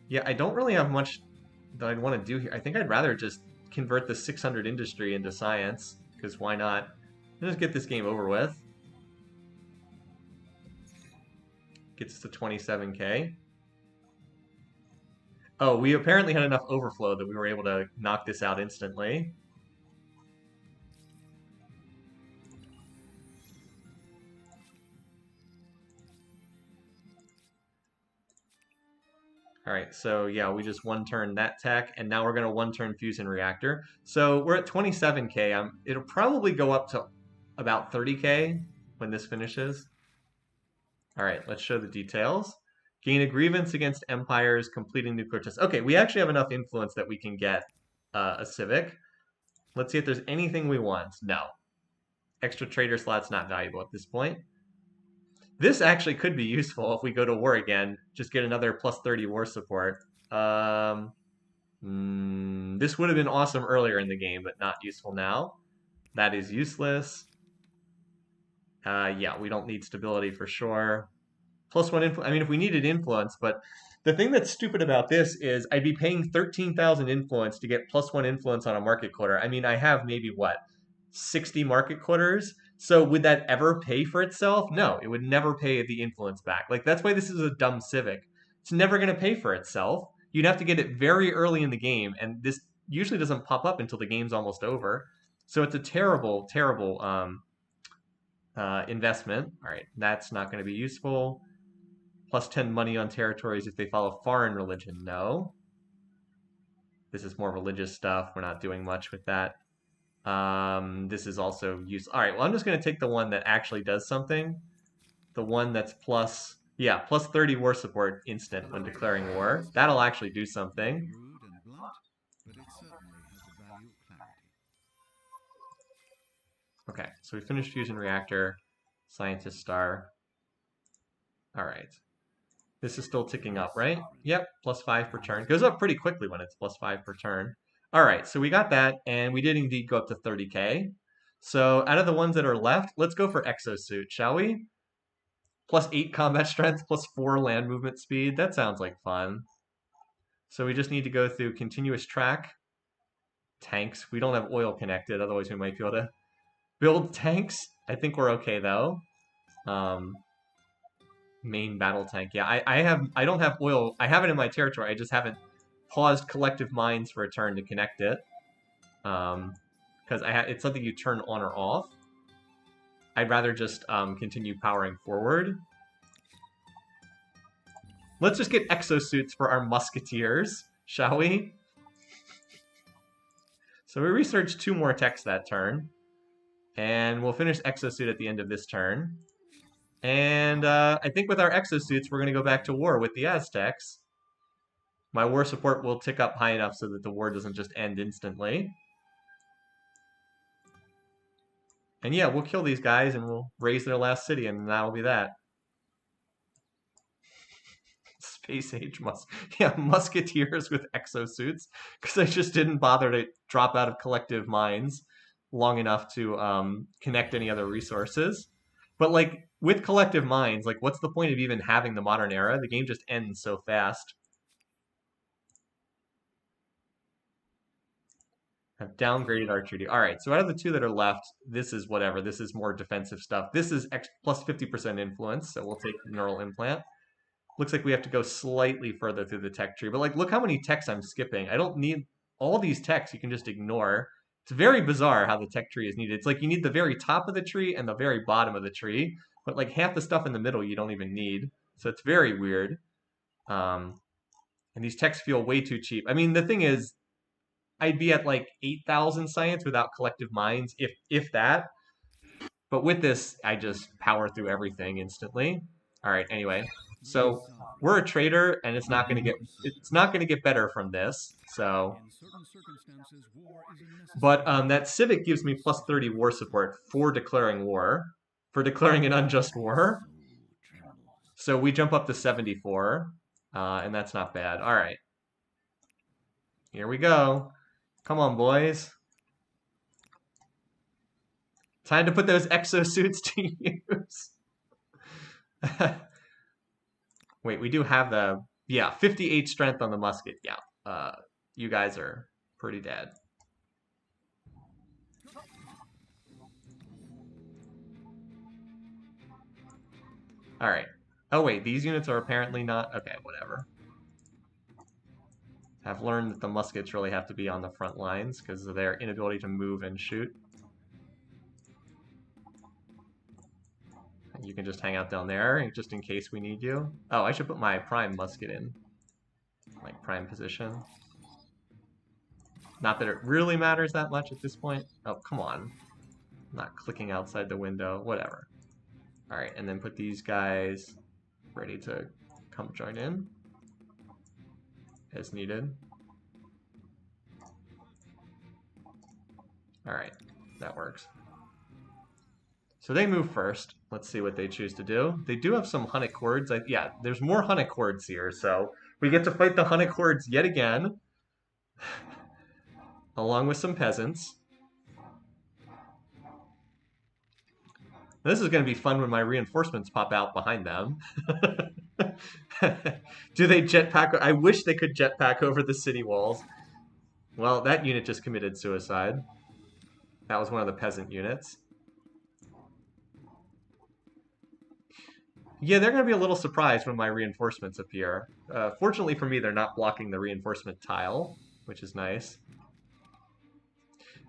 Yeah, I don't really have much that I'd want to do here. I think I'd rather just convert the 600 industry into science, because why not? Let's just get this game over with. Gets us to 27k. Oh, we apparently had enough overflow that we were able to knock this out instantly. Alright, so yeah, we just one-turn that tech, and now we're going to one-turn fusion reactor. So we're at 27k. It'll probably go up to about 30k when this finishes. Alright, let's show the details. Gain a grievance against empires, completing nuclear tests. Okay, we actually have enough influence that we can get a civic. Let's see if there's anything we want. No. Extra trader slot's not valuable at this point. This actually could be useful if we go to war again. Just get another +30 war support. This would have been awesome earlier in the game, but not useful now. That is useless. Yeah, we don't need stability for sure. +1 influence. I mean, if we needed influence, but the thing that's stupid about this is I'd be paying 13,000 influence to get +1 influence on a market quarter. I mean, I have maybe, what, 60 market quarters? So would that ever pay for itself? No, it would never pay the influence back. Like, that's why this is a dumb civic. It's never going to pay for itself. You'd have to get it very early in the game, and this usually doesn't pop up until the game's almost over. So it's a terrible, terrible investment. All right, that's not going to be useful. +10 money on territories if they follow foreign religion. No. This is more religious stuff. We're not doing much with that. This is also useful. All right, well, I'm just going to take the one that actually does something. The one that's +30 war support instant when declaring war. That'll actually do something. Rude and blunt, So we finished fusion reactor, scientist star. All right. This is still ticking up, right? Yep, +5 per turn. Goes up pretty quickly when it's +5 per turn. All right, so we got that, and we did indeed go up to 30k. So out of the ones that are left, let's go for exosuit, shall we? +8 combat strength, +4 land movement speed. That sounds like fun. So we just need to go through continuous track, tanks. We don't have oil connected, otherwise we might be able to build tanks. I think we're okay though. Main battle tank. Yeah, I don't have oil. I have it in my territory. I just haven't paused collective mines for a turn to connect it. Because it's something you turn on or off. I'd rather just continue powering forward. Let's just get exosuits for our musketeers, shall we? So we researched 2 more techs that turn. And we'll finish exosuit at the end of this turn. And I think with our exosuits, we're going to go back to war with the Aztecs. My war support will tick up high enough so that the war doesn't just end instantly. And yeah, we'll kill these guys and we'll raise their last city, and that'll be that. Space age musketeers with exosuits, because I just didn't bother to drop out of collective mines long enough to connect any other resources. But like with collective mines, like what's the point of even having the modern era? The game just ends so fast. I've downgraded archery. All right, so out of the 2 that are left, this is whatever. This is more defensive stuff. This is plus 50% influence, so we'll take neural implant. Looks like we have to go slightly further through the tech tree. But like, look how many techs I'm skipping. I don't need all these techs. You can just ignore. It's very bizarre how the tech tree is needed. It's like you need the very top of the tree and the very bottom of the tree, but like half the stuff in the middle you don't even need. So it's very weird. And these techs feel way too cheap. I mean, the thing is, I'd be at like 8,000 science without collective minds, if that. But with this, I just power through everything instantly. All right, anyway. So we're a trader, and it's not going to get better from this. So, but that civic gives me plus 30 war support for declaring war, for declaring an unjust war. So we jump up to 74, and that's not bad. All right, here we go. Come on, boys. Time to put those exosuits to use. Wait, we do have the, 58 strength on the musket. Yeah, you guys are pretty dead. All right. Oh, wait, these units are apparently not, okay, whatever. I've learned that the muskets really have to be on the front lines because of their inability to move and shoot. You can just hang out down there, just in case we need you. Oh, I should put my prime musket in, like, prime position. Not that it really matters that much at this point. Oh, come on. I'm not clicking outside the window. Whatever. Alright, and then put these guys ready to come join in as needed. Alright, that works. So they move first. Let's see what they choose to do. They do have some Hunnic hordes. Yeah, there's more Hunnic hordes here, so we get to fight the Hunnic hordes yet again, along with some peasants. This is going to be fun when my reinforcements pop out behind them. Do they jetpack? I wish they could jetpack over the city walls. Well, that unit just committed suicide. That was one of the peasant units. Yeah, they're going to be a little surprised when my reinforcements appear. Fortunately for me, they're not blocking the reinforcement tile, which is nice.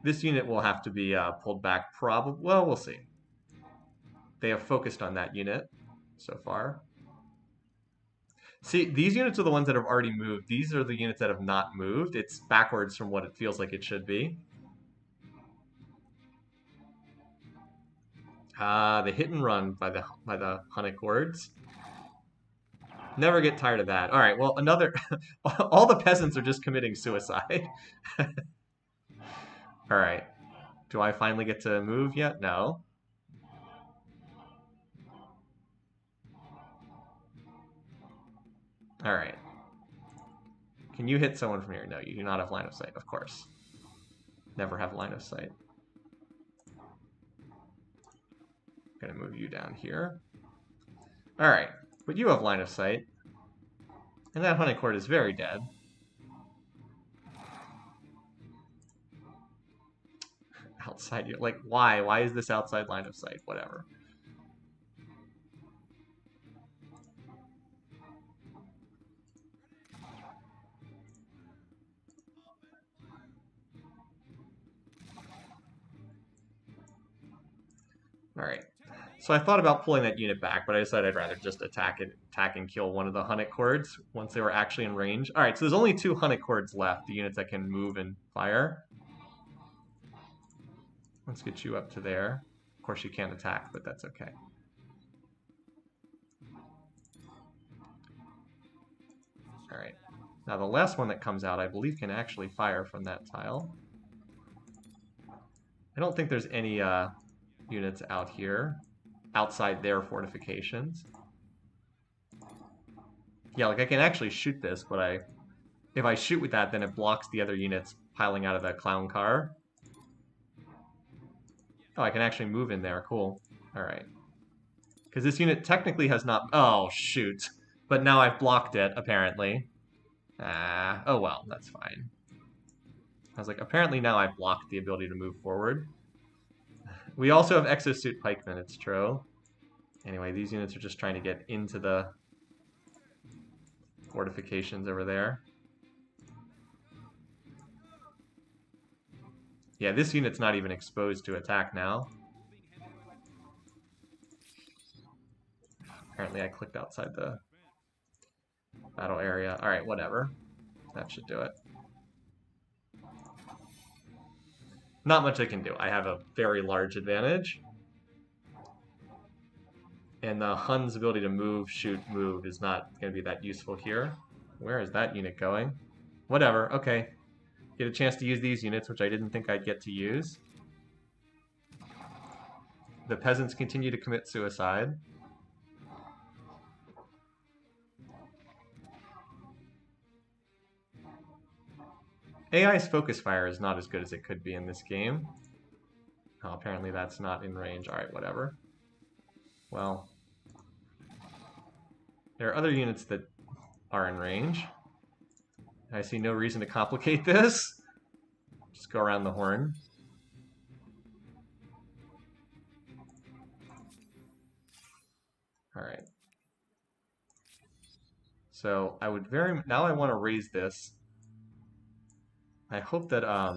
This unit will have to be pulled back probably. Well, we'll see. They have focused on that unit so far. See, these units are the ones that have already moved. These are the units that have not moved. It's backwards from what it feels like it should be. The hit and run by the Hunnic hordes. Never get tired of that. All right, well, another... all the peasants are just committing suicide. All right. Do I finally get to move yet? No. Alright. Can you hit someone from here? No, you do not have line of sight, of course. Never have line of sight. Gonna move you down here. Alright, but you have line of sight. And that Hunnic horde is very dead. Outside, like, why? Why is this outside line of sight? Whatever. Alright. So I thought about pulling that unit back, but I decided I'd rather just attack and kill one of the Hunnic hordes once they were actually in range. Alright, so there's only 2 Hunnic hordes left, the units that can move and fire. Let's get you up to there. Of course you can't attack, but that's okay. Alright. Now the last one that comes out, I believe, can actually fire from that tile. I don't think there's any units out here, outside their fortifications. Yeah, like I can actually shoot this, but if I shoot with that, then it blocks the other units piling out of the clown car. Oh, I can actually move in there. Cool. Alright. Because this unit technically has not... Oh, shoot. But now I've blocked it, apparently. Oh well, that's fine. I was like, apparently now I've blocked the ability to move forward. We also have exosuit pikemen, it's true. Anyway, these units are just trying to get into the fortifications over there. Yeah, this unit's not even exposed to attack now. Apparently I clicked outside the battle area. Alright, whatever. That should do it. Not much I can do. I have a very large advantage. And the Hun's ability to move, shoot, move is not going to be that useful here. Where is that unit going? Whatever, okay. Get a chance to use these units, which I didn't think I'd get to use. The peasants continue to commit suicide. AI's focus fire is not as good as it could be in this game. Oh, apparently that's not in range. Alright, whatever. Well, there are other units that are in range. I see no reason to complicate this. Just go around the horn. Alright. So I would now I want to raise this. I hope that I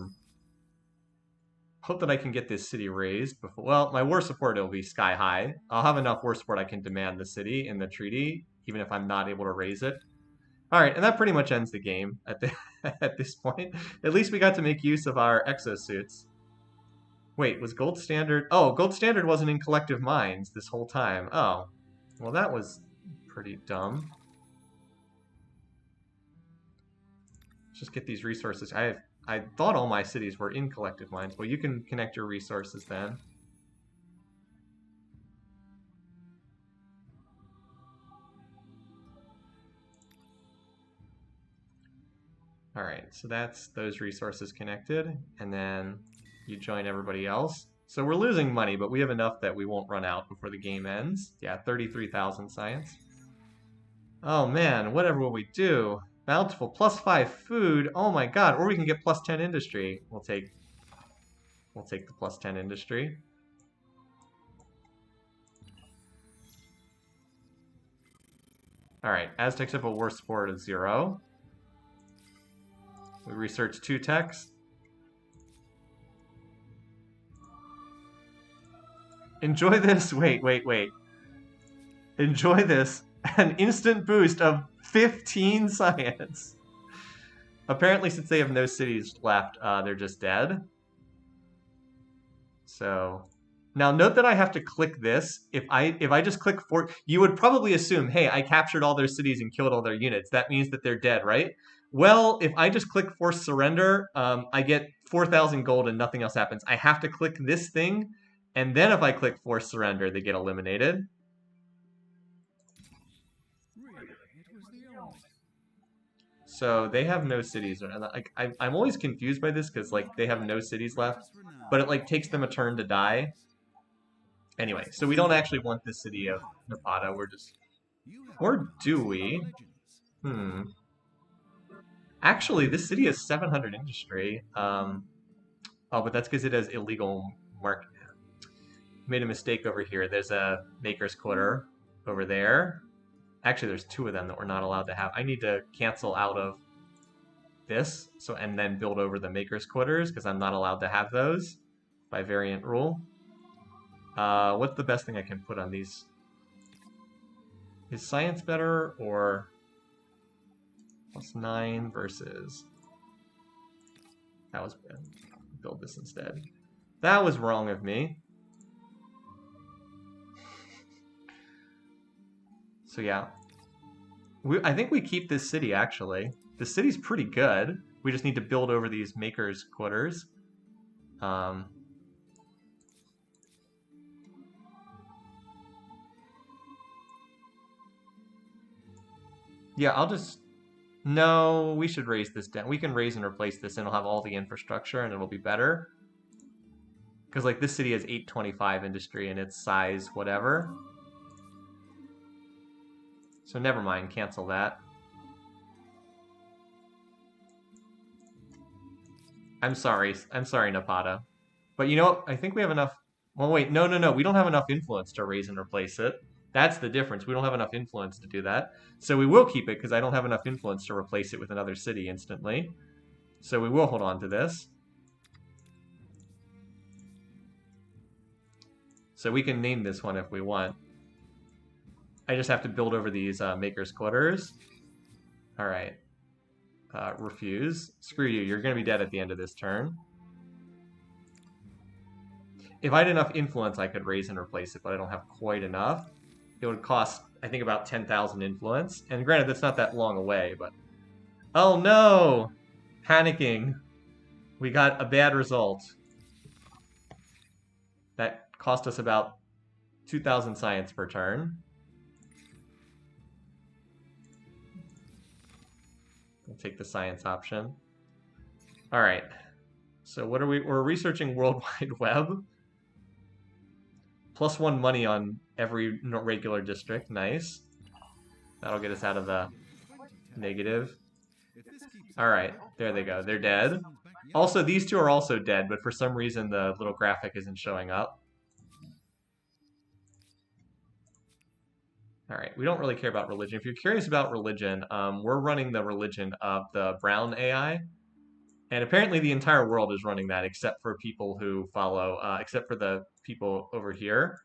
can get this city raised before. Well, my war support will be sky high. I'll have enough war support I can demand the city in the treaty, even if I'm not able to raise it. All right, and that pretty much ends the game at at this point. At least we got to make use of our exosuits. Wait, was Gold Standard? Oh, Gold Standard wasn't in collective minds this whole time. Oh, well, that was pretty dumb. Just get these resources. I thought all my cities were in collective minds. Well, you can connect your resources then. All right, so that's those resources connected, and then you join everybody else. So we're losing money, but we have enough that we won't run out before the game ends. Yeah, 33,000 science. Oh man, whatever will we do? Bountiful, +5 food. Oh my god, or we can get +10 industry. We'll take the +10 industry. All right, Aztecs have a war support of 0. We research 2 techs. Enjoy this. Wait. Enjoy this. An instant boost of 15 science. Apparently, since they have no cities left, they're just dead. So now note that I have to click this. If I just click you would probably assume, hey, I captured all their cities and killed all their units. That means that they're dead, right? Well, if I just click force surrender, I get 4,000 gold and nothing else happens. I have to click this thing, and then if I click force surrender, they get eliminated. Really, it was the only So they have no cities. And like I'm always confused by this because like they have no cities left, but it like takes them a turn to die. Anyway, so we don't actually want the city of Napata. We're just, or do we? Hmm. Actually, this city has 700 industry. Oh, but that's because it has illegal market. Made a mistake over here. There's a maker's quarter over there. Actually, there's two of them that we're not allowed to have. I need to cancel out of this, so and then build over the maker's quarters because I'm not allowed to have those by variant rule. What's the best thing I can put on these? Is science better or +9 versus? That was bad. Build this instead. That was wrong of me. So yeah, I think we keep this city actually. The city's pretty good. We just need to build over these makers' quarters. Yeah, I'll just... No, we should raise this down. We can raise and replace this and it'll have all the infrastructure and it'll be better. Because like this city has 825 industry and its size, whatever. So never mind, cancel that. I'm sorry, Napata. But you know what? I think we have enough... Well, wait, no. We don't have enough influence to raise and replace it. That's the difference. We don't have enough influence to do that. So we will keep it because I don't have enough influence to replace it with another city instantly. So we will hold on to this. So we can name this one if we want. I just have to build over these makers' quarters. All right. Refuse. Screw you. You're going to be dead at the end of this turn. If I had enough influence, I could raise and replace it, but I don't have quite enough. It would cost, I think, about 10,000 influence. And granted, that's not that long away, but... Oh no! Panicking. We got a bad result. That cost us about 2,000 science per turn. We'll take the science option. All right. So what are we? We're researching World Wide Web. +1 money on every regular district. Nice. That'll get us out of the negative. All right. There they go. They're dead. Also, these two are also dead, but for some reason the little graphic isn't showing up. All right, we don't really care about religion. If you're curious about religion, we're running the religion of the Brown AI. And apparently the entire world is running that except for people who follow, except for the people over here.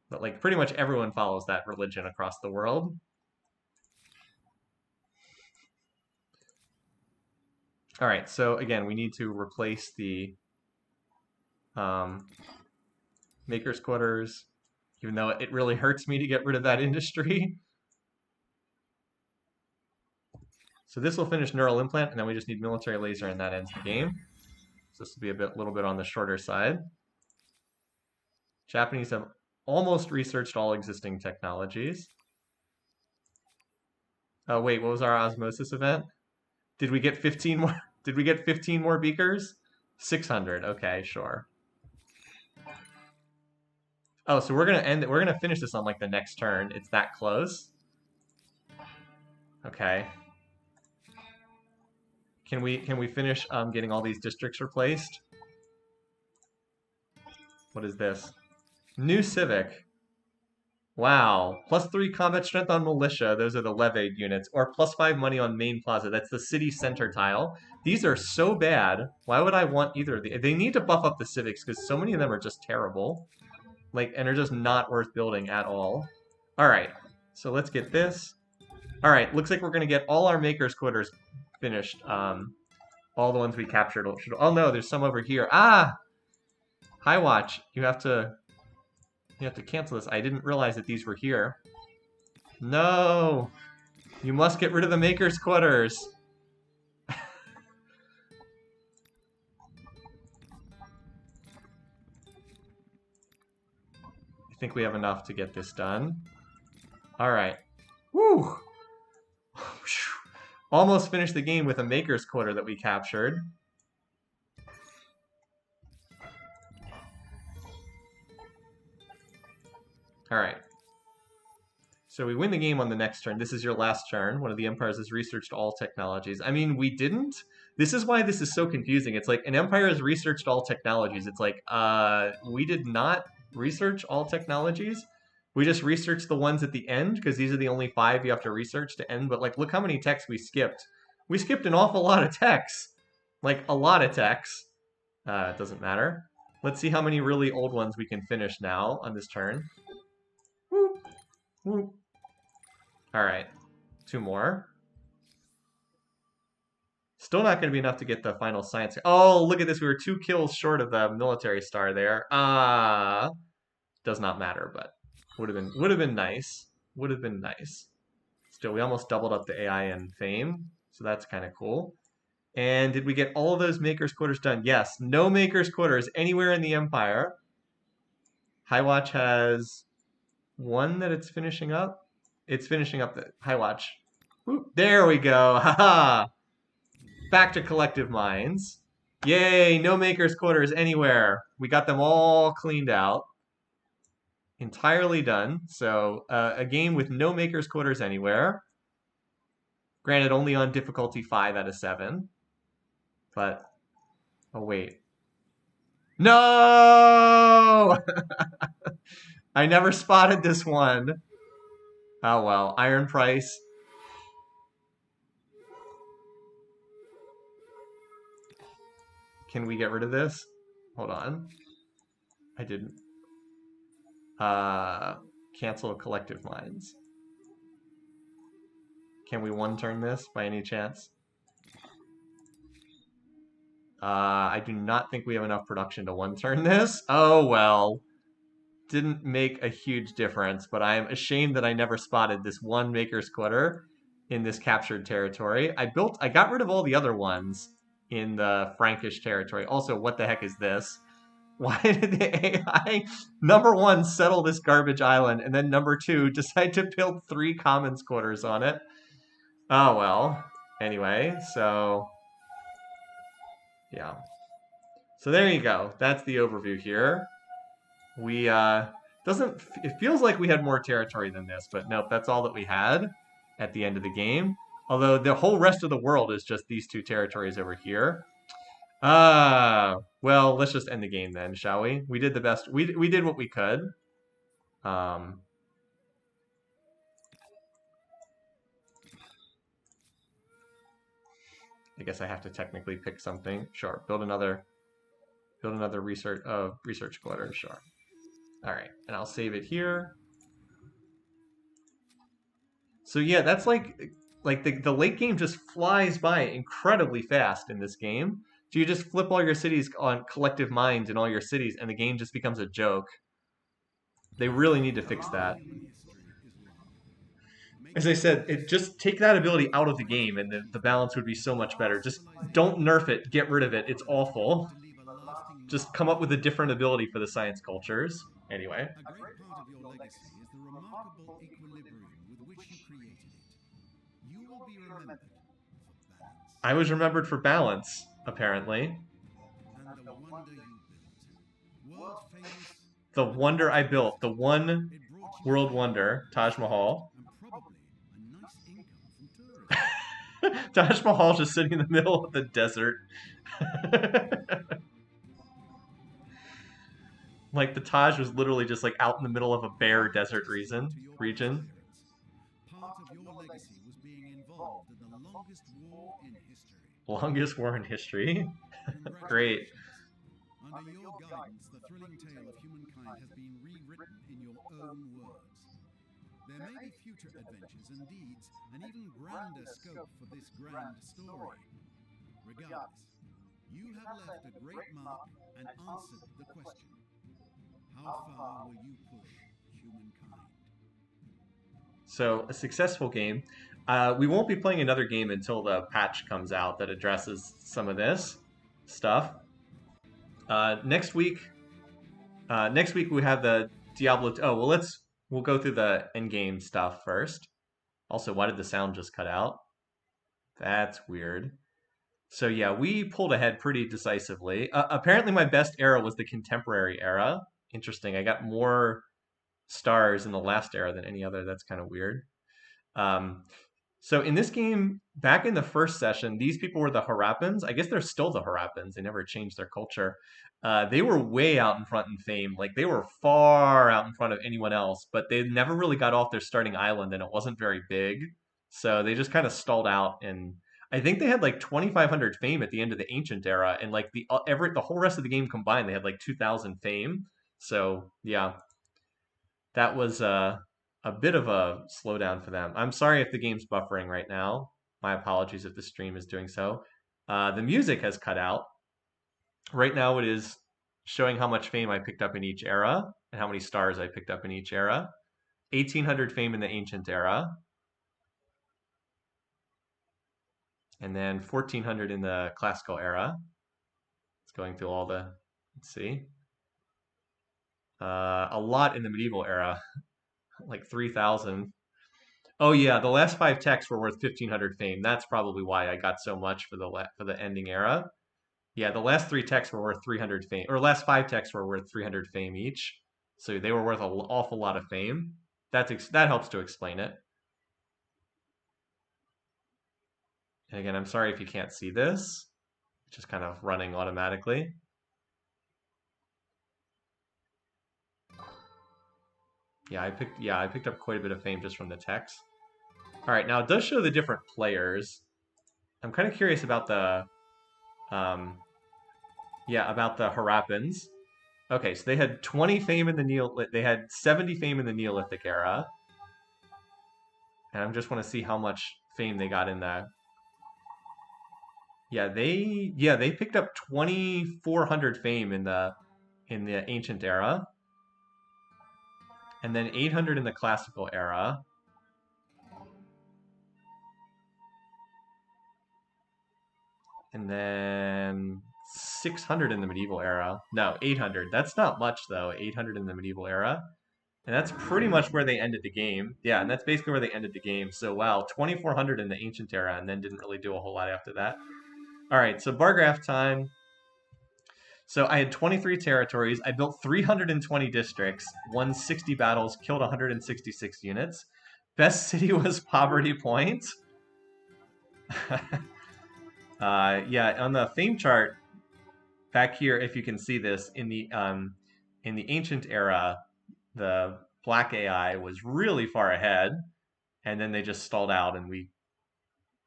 But like pretty much everyone follows that religion across the world. All right, so again, we need to replace the maker's quarters, even though it really hurts me to get rid of that industry. So this will finish neural implant, and then we just need military laser, and that ends the game. So this will be a little bit on the shorter side. Japanese have almost researched all existing technologies. Oh wait, what was our osmosis event? Did we get 15 more? Did we get 15 more beakers? 600. Okay, sure. Oh, so we're gonna end it. We're gonna finish this on like the next turn. It's that close. Okay. Can we finish getting all these districts replaced? What is this? New civic. Wow. +3 combat strength on militia. Those are the levied units. Or +5 money on main plaza. That's the city center tile. These are so bad. Why would I want either of these? They need to buff up the civics because so many of them are just terrible. Like, and are just not worth building at all. All right. So let's get this. All right. Looks like we're going to get all our makers' quarters finished. All the ones we captured. Oh no, there's some over here. Ah! Hi Watch. You have to cancel this. I didn't realize that these were here. No! You must get rid of the maker's quarters. I think we have enough to get this done. All right. Woo! Almost finished the game with a Maker's Quarter that we captured. All right. So we win the game on the next turn. This is your last turn. One of the empires has researched all technologies. I mean, we didn't. This is why this is so confusing. It's like an empire has researched all technologies. It's like, we did not research all technologies. We just researched the ones at the end because these are the only 5 you have to research to end. But like, look how many techs we skipped. We skipped an awful lot of techs. Like, a lot of techs. It doesn't matter. Let's see how many really old ones we can finish now on this turn. Whoop. Whoop. All right, 2 more. Still not going to be enough to get the final science. Oh, look at this. We were 2 kills short of the military star there. Does not matter, but would have been nice. Would have been nice. Still, we almost doubled up the AI and fame, so that's kind of cool. And did we get all of those Maker's Quarters done? Yes. No Maker's Quarters anywhere in the Empire. High Watch has 1 that it's finishing up. It's finishing up the High Watch. Whoop, there we go. Haha. Back to collective minds. Yay, no Maker's Quarters anywhere. We got them all cleaned out. Entirely done. So a game with no Maker's Quarters anywhere. Granted, only on difficulty 5 out of 7. But, oh wait. No! I never spotted this one. Oh well, iron price. Can we get rid of this? Hold on. I didn't. Cancel collective minds. Can we 1-turn this by any chance? I do not think we have enough production to 1-turn this. Oh well. Didn't make a huge difference, but I am ashamed that I never spotted this 1 Maker's Quarter in this captured territory. I got rid of all the other ones in the Frankish territory. Also, what the heck is this? Why did the AI, number 1, settle this garbage island, and then number 2, decide to build 3 commons quarters on it? Oh, well. Anyway, so... yeah. So there you go. That's the overview here. We, it feels like we had more territory than this, but nope, that's all that we had at the end of the game. Although the whole rest of the world is just these 2 territories over here. Well, let's just end the game then, shall we? We did the best. We did what we could. I guess I have to technically pick something. Sure, build another research quarter. Sure. All right, and I'll save it here. So yeah, that's like the late game just flies by incredibly fast in this game. So you just flip all your cities on collective minds in all your cities, and the game just becomes a joke. They really need to fix that. As I said, just take that ability out of the game, and the balance would be so much better. Just don't nerf it. Get rid of it. It's awful. Just come up with a different ability for the science cultures. Anyway. A great part of your legacy is the remarkable equilibrium with which you created it. You will be remembered for balance. I was remembered for balance, apparently. And the wonder you built. World famous. The wonder I built. The one world wonder, Taj Mahal. And probably a nice income from tourism. Taj Mahal just sitting in the middle of the desert. Like the Taj was literally just like out in the middle of a bare desert region. Part of your legacy was being involved in the longest war in history. Longest war in history? Great. Under your guidance, the thrilling tale of humankind has been rewritten in your own words. There may be future adventures and deeds, and even grander scope for this grand story. Regardless, you have left a great mark and answered the question. How far will you push humankind? So, a successful game. We won't be playing another game until the patch comes out that addresses some of this stuff. Next week we have the Diablo. Oh, well, we'll go through the endgame stuff first. Also, why did the sound just cut out? That's weird. So yeah, we pulled ahead pretty decisively. Apparently, my best era was the contemporary era. Interesting. I got more stars in the last era than any other. That's kind of weird. Um, so in this game, back in the first session, these people were the Harappans. I guess they're still the Harappans. They never changed their culture. They were way out in front in fame. Like they were far out in front of anyone else, but they never really got off their starting island, and it wasn't very big. So they just kind of stalled out. And I think they had like 2,500 fame at the end of the Ancient Era, and like the whole rest of the game combined, they had like 2,000 fame. So yeah, that was a bit of a slowdown for them. I'm sorry if the game's buffering right now. My apologies if the stream is doing so. The music has cut out. Right now it is showing how much fame I picked up in each era and how many stars I picked up in each era. 1,800 fame in the Ancient Era. And then 1,400 in the Classical Era. It's going through all the, let's see. A lot in the Medieval Era, like 3,000. Oh yeah, the last 5 techs were worth 1,500 fame. That's probably why I got so much for the ending era. Yeah, the last 3 techs were worth 300 fame, or last 5 techs were worth 300 fame each. So they were worth an awful lot of fame. That helps to explain it. And again, I'm sorry if you can't see this. It's just kind of running automatically. Yeah, I picked up quite a bit of fame just from the techs. All right, now it does show the different players. I'm kind of curious about the about the Harappans. Okay, so they had 20 fame in the they had 70 fame in the Neolithic era. And I just want to see how much fame they got in the they picked up 2,400 fame in the Ancient Era. And then 800 in the Classical Era. And then 600 in the Medieval Era. No, 800. That's not much, though. 800 in the Medieval Era. And that's pretty much where they ended the game. Yeah, and that's basically where they ended the game. So, wow, 2,400 in the Ancient Era, and then didn't really do a whole lot after that. All right, so bar graph time. So I had 23 territories. I built 320 districts, won 60 battles, killed 166 units. Best city was Poverty Point. Yeah, on the fame chart back here, if you can see this in the Ancient Era, the black AI was really far ahead, and then they just stalled out, and we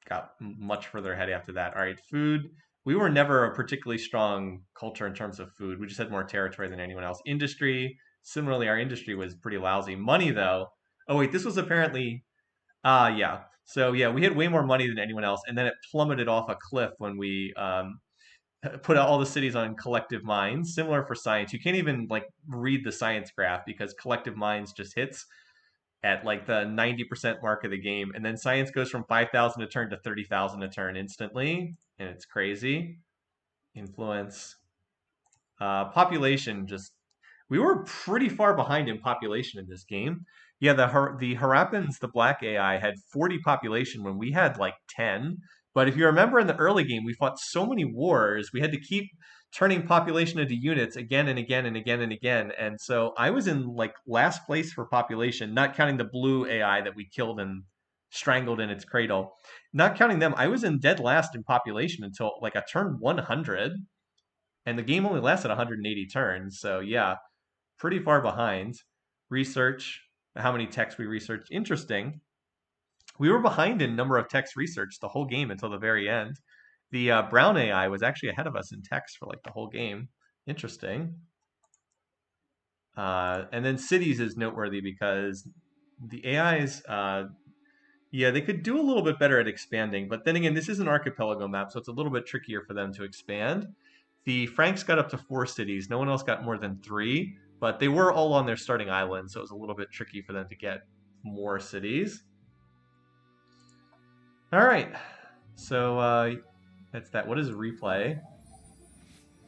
got much further ahead after that. All right, food. We were never a particularly strong culture in terms of food. We just had more territory than anyone else. Industry. Similarly, our industry was pretty lousy. Money, though. Oh wait, this was apparently yeah. So yeah, we had way more money than anyone else, and then it plummeted off a cliff when we put all the cities on collective minds. Similar for science, you can't even like read the science graph because collective minds just hits at like the 90% mark of the game, and then science goes from 5,000 a turn to 30,000 a turn instantly, and it's crazy. Influence, population, just we were pretty far behind in population in this game. Yeah, the Harappans, the black AI, had 40 population when we had like 10. But if you remember in the early game, we fought so many wars, we had to keep turning population into units again and again and again and again. And so I was in like last place for population, not counting the blue AI that we killed and strangled in its cradle. Not counting them, I was in dead last in population until like a turn 100. And the game only lasted 180 turns. So yeah, pretty far behind. Research, how many techs we researched. Interesting. We were behind in number of techs researched the whole game until the very end. The brown AI was actually ahead of us in techs for like the whole game. Interesting. And then cities is noteworthy because the AIs, yeah, they could do a little bit better at expanding. But then again, this is an archipelago map, so it's a little bit trickier for them to expand. The Franks got up to 4 cities. No one else got more than 3, but they were all on their starting island, so it was a little bit tricky for them to get more cities. All right, so that's that. What is replay?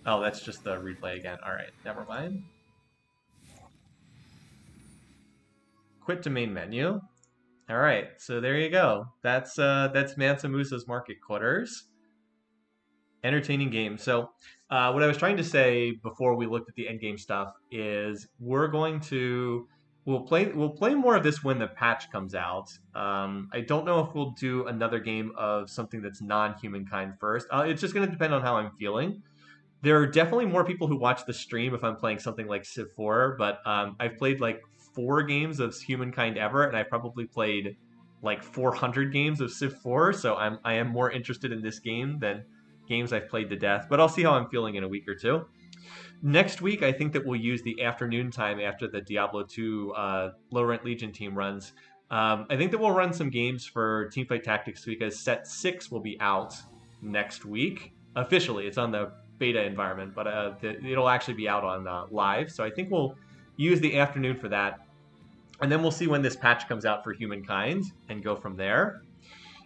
Oh, that's just the replay again. All right, never mind. Quit to main menu. All right, so there you go. That's Mansa Musa's Market Quarters. Entertaining game. So, what I was trying to say before we looked at the end game stuff is we'll play more of this when the patch comes out. I don't know if we'll do another game of something that's non-humankind first. It's just going to depend on how I'm feeling. There are definitely more people who watch the stream if I'm playing something like Civ 4, but I've played like 4 games of Humankind ever, and I've probably played like 400 games of Civ 4, so I am more interested in this game than games I've played to death. But I'll see how I'm feeling in a week or two. Next week, I think that we'll use the afternoon time after the Diablo 2 Low Rent Legion team runs. I think that we'll run some games for Teamfight Tactics because Set 6 will be out next week. Officially, it's on the beta environment, but it'll actually be out on live. So I think we'll use the afternoon for that. And then we'll see when this patch comes out for Humankind and go from there.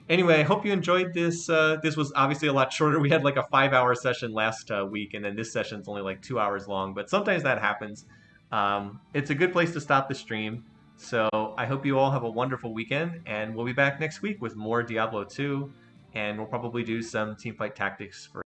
Anyway, I hope you enjoyed this. This was obviously a lot shorter. We had like a 5-hour session last week, and then this session's only like 2 hours long. But sometimes that happens. It's a good place to stop the stream. So I hope you all have a wonderful weekend, and we'll be back next week with more Diablo 2, and we'll probably do some Teamfight Tactics for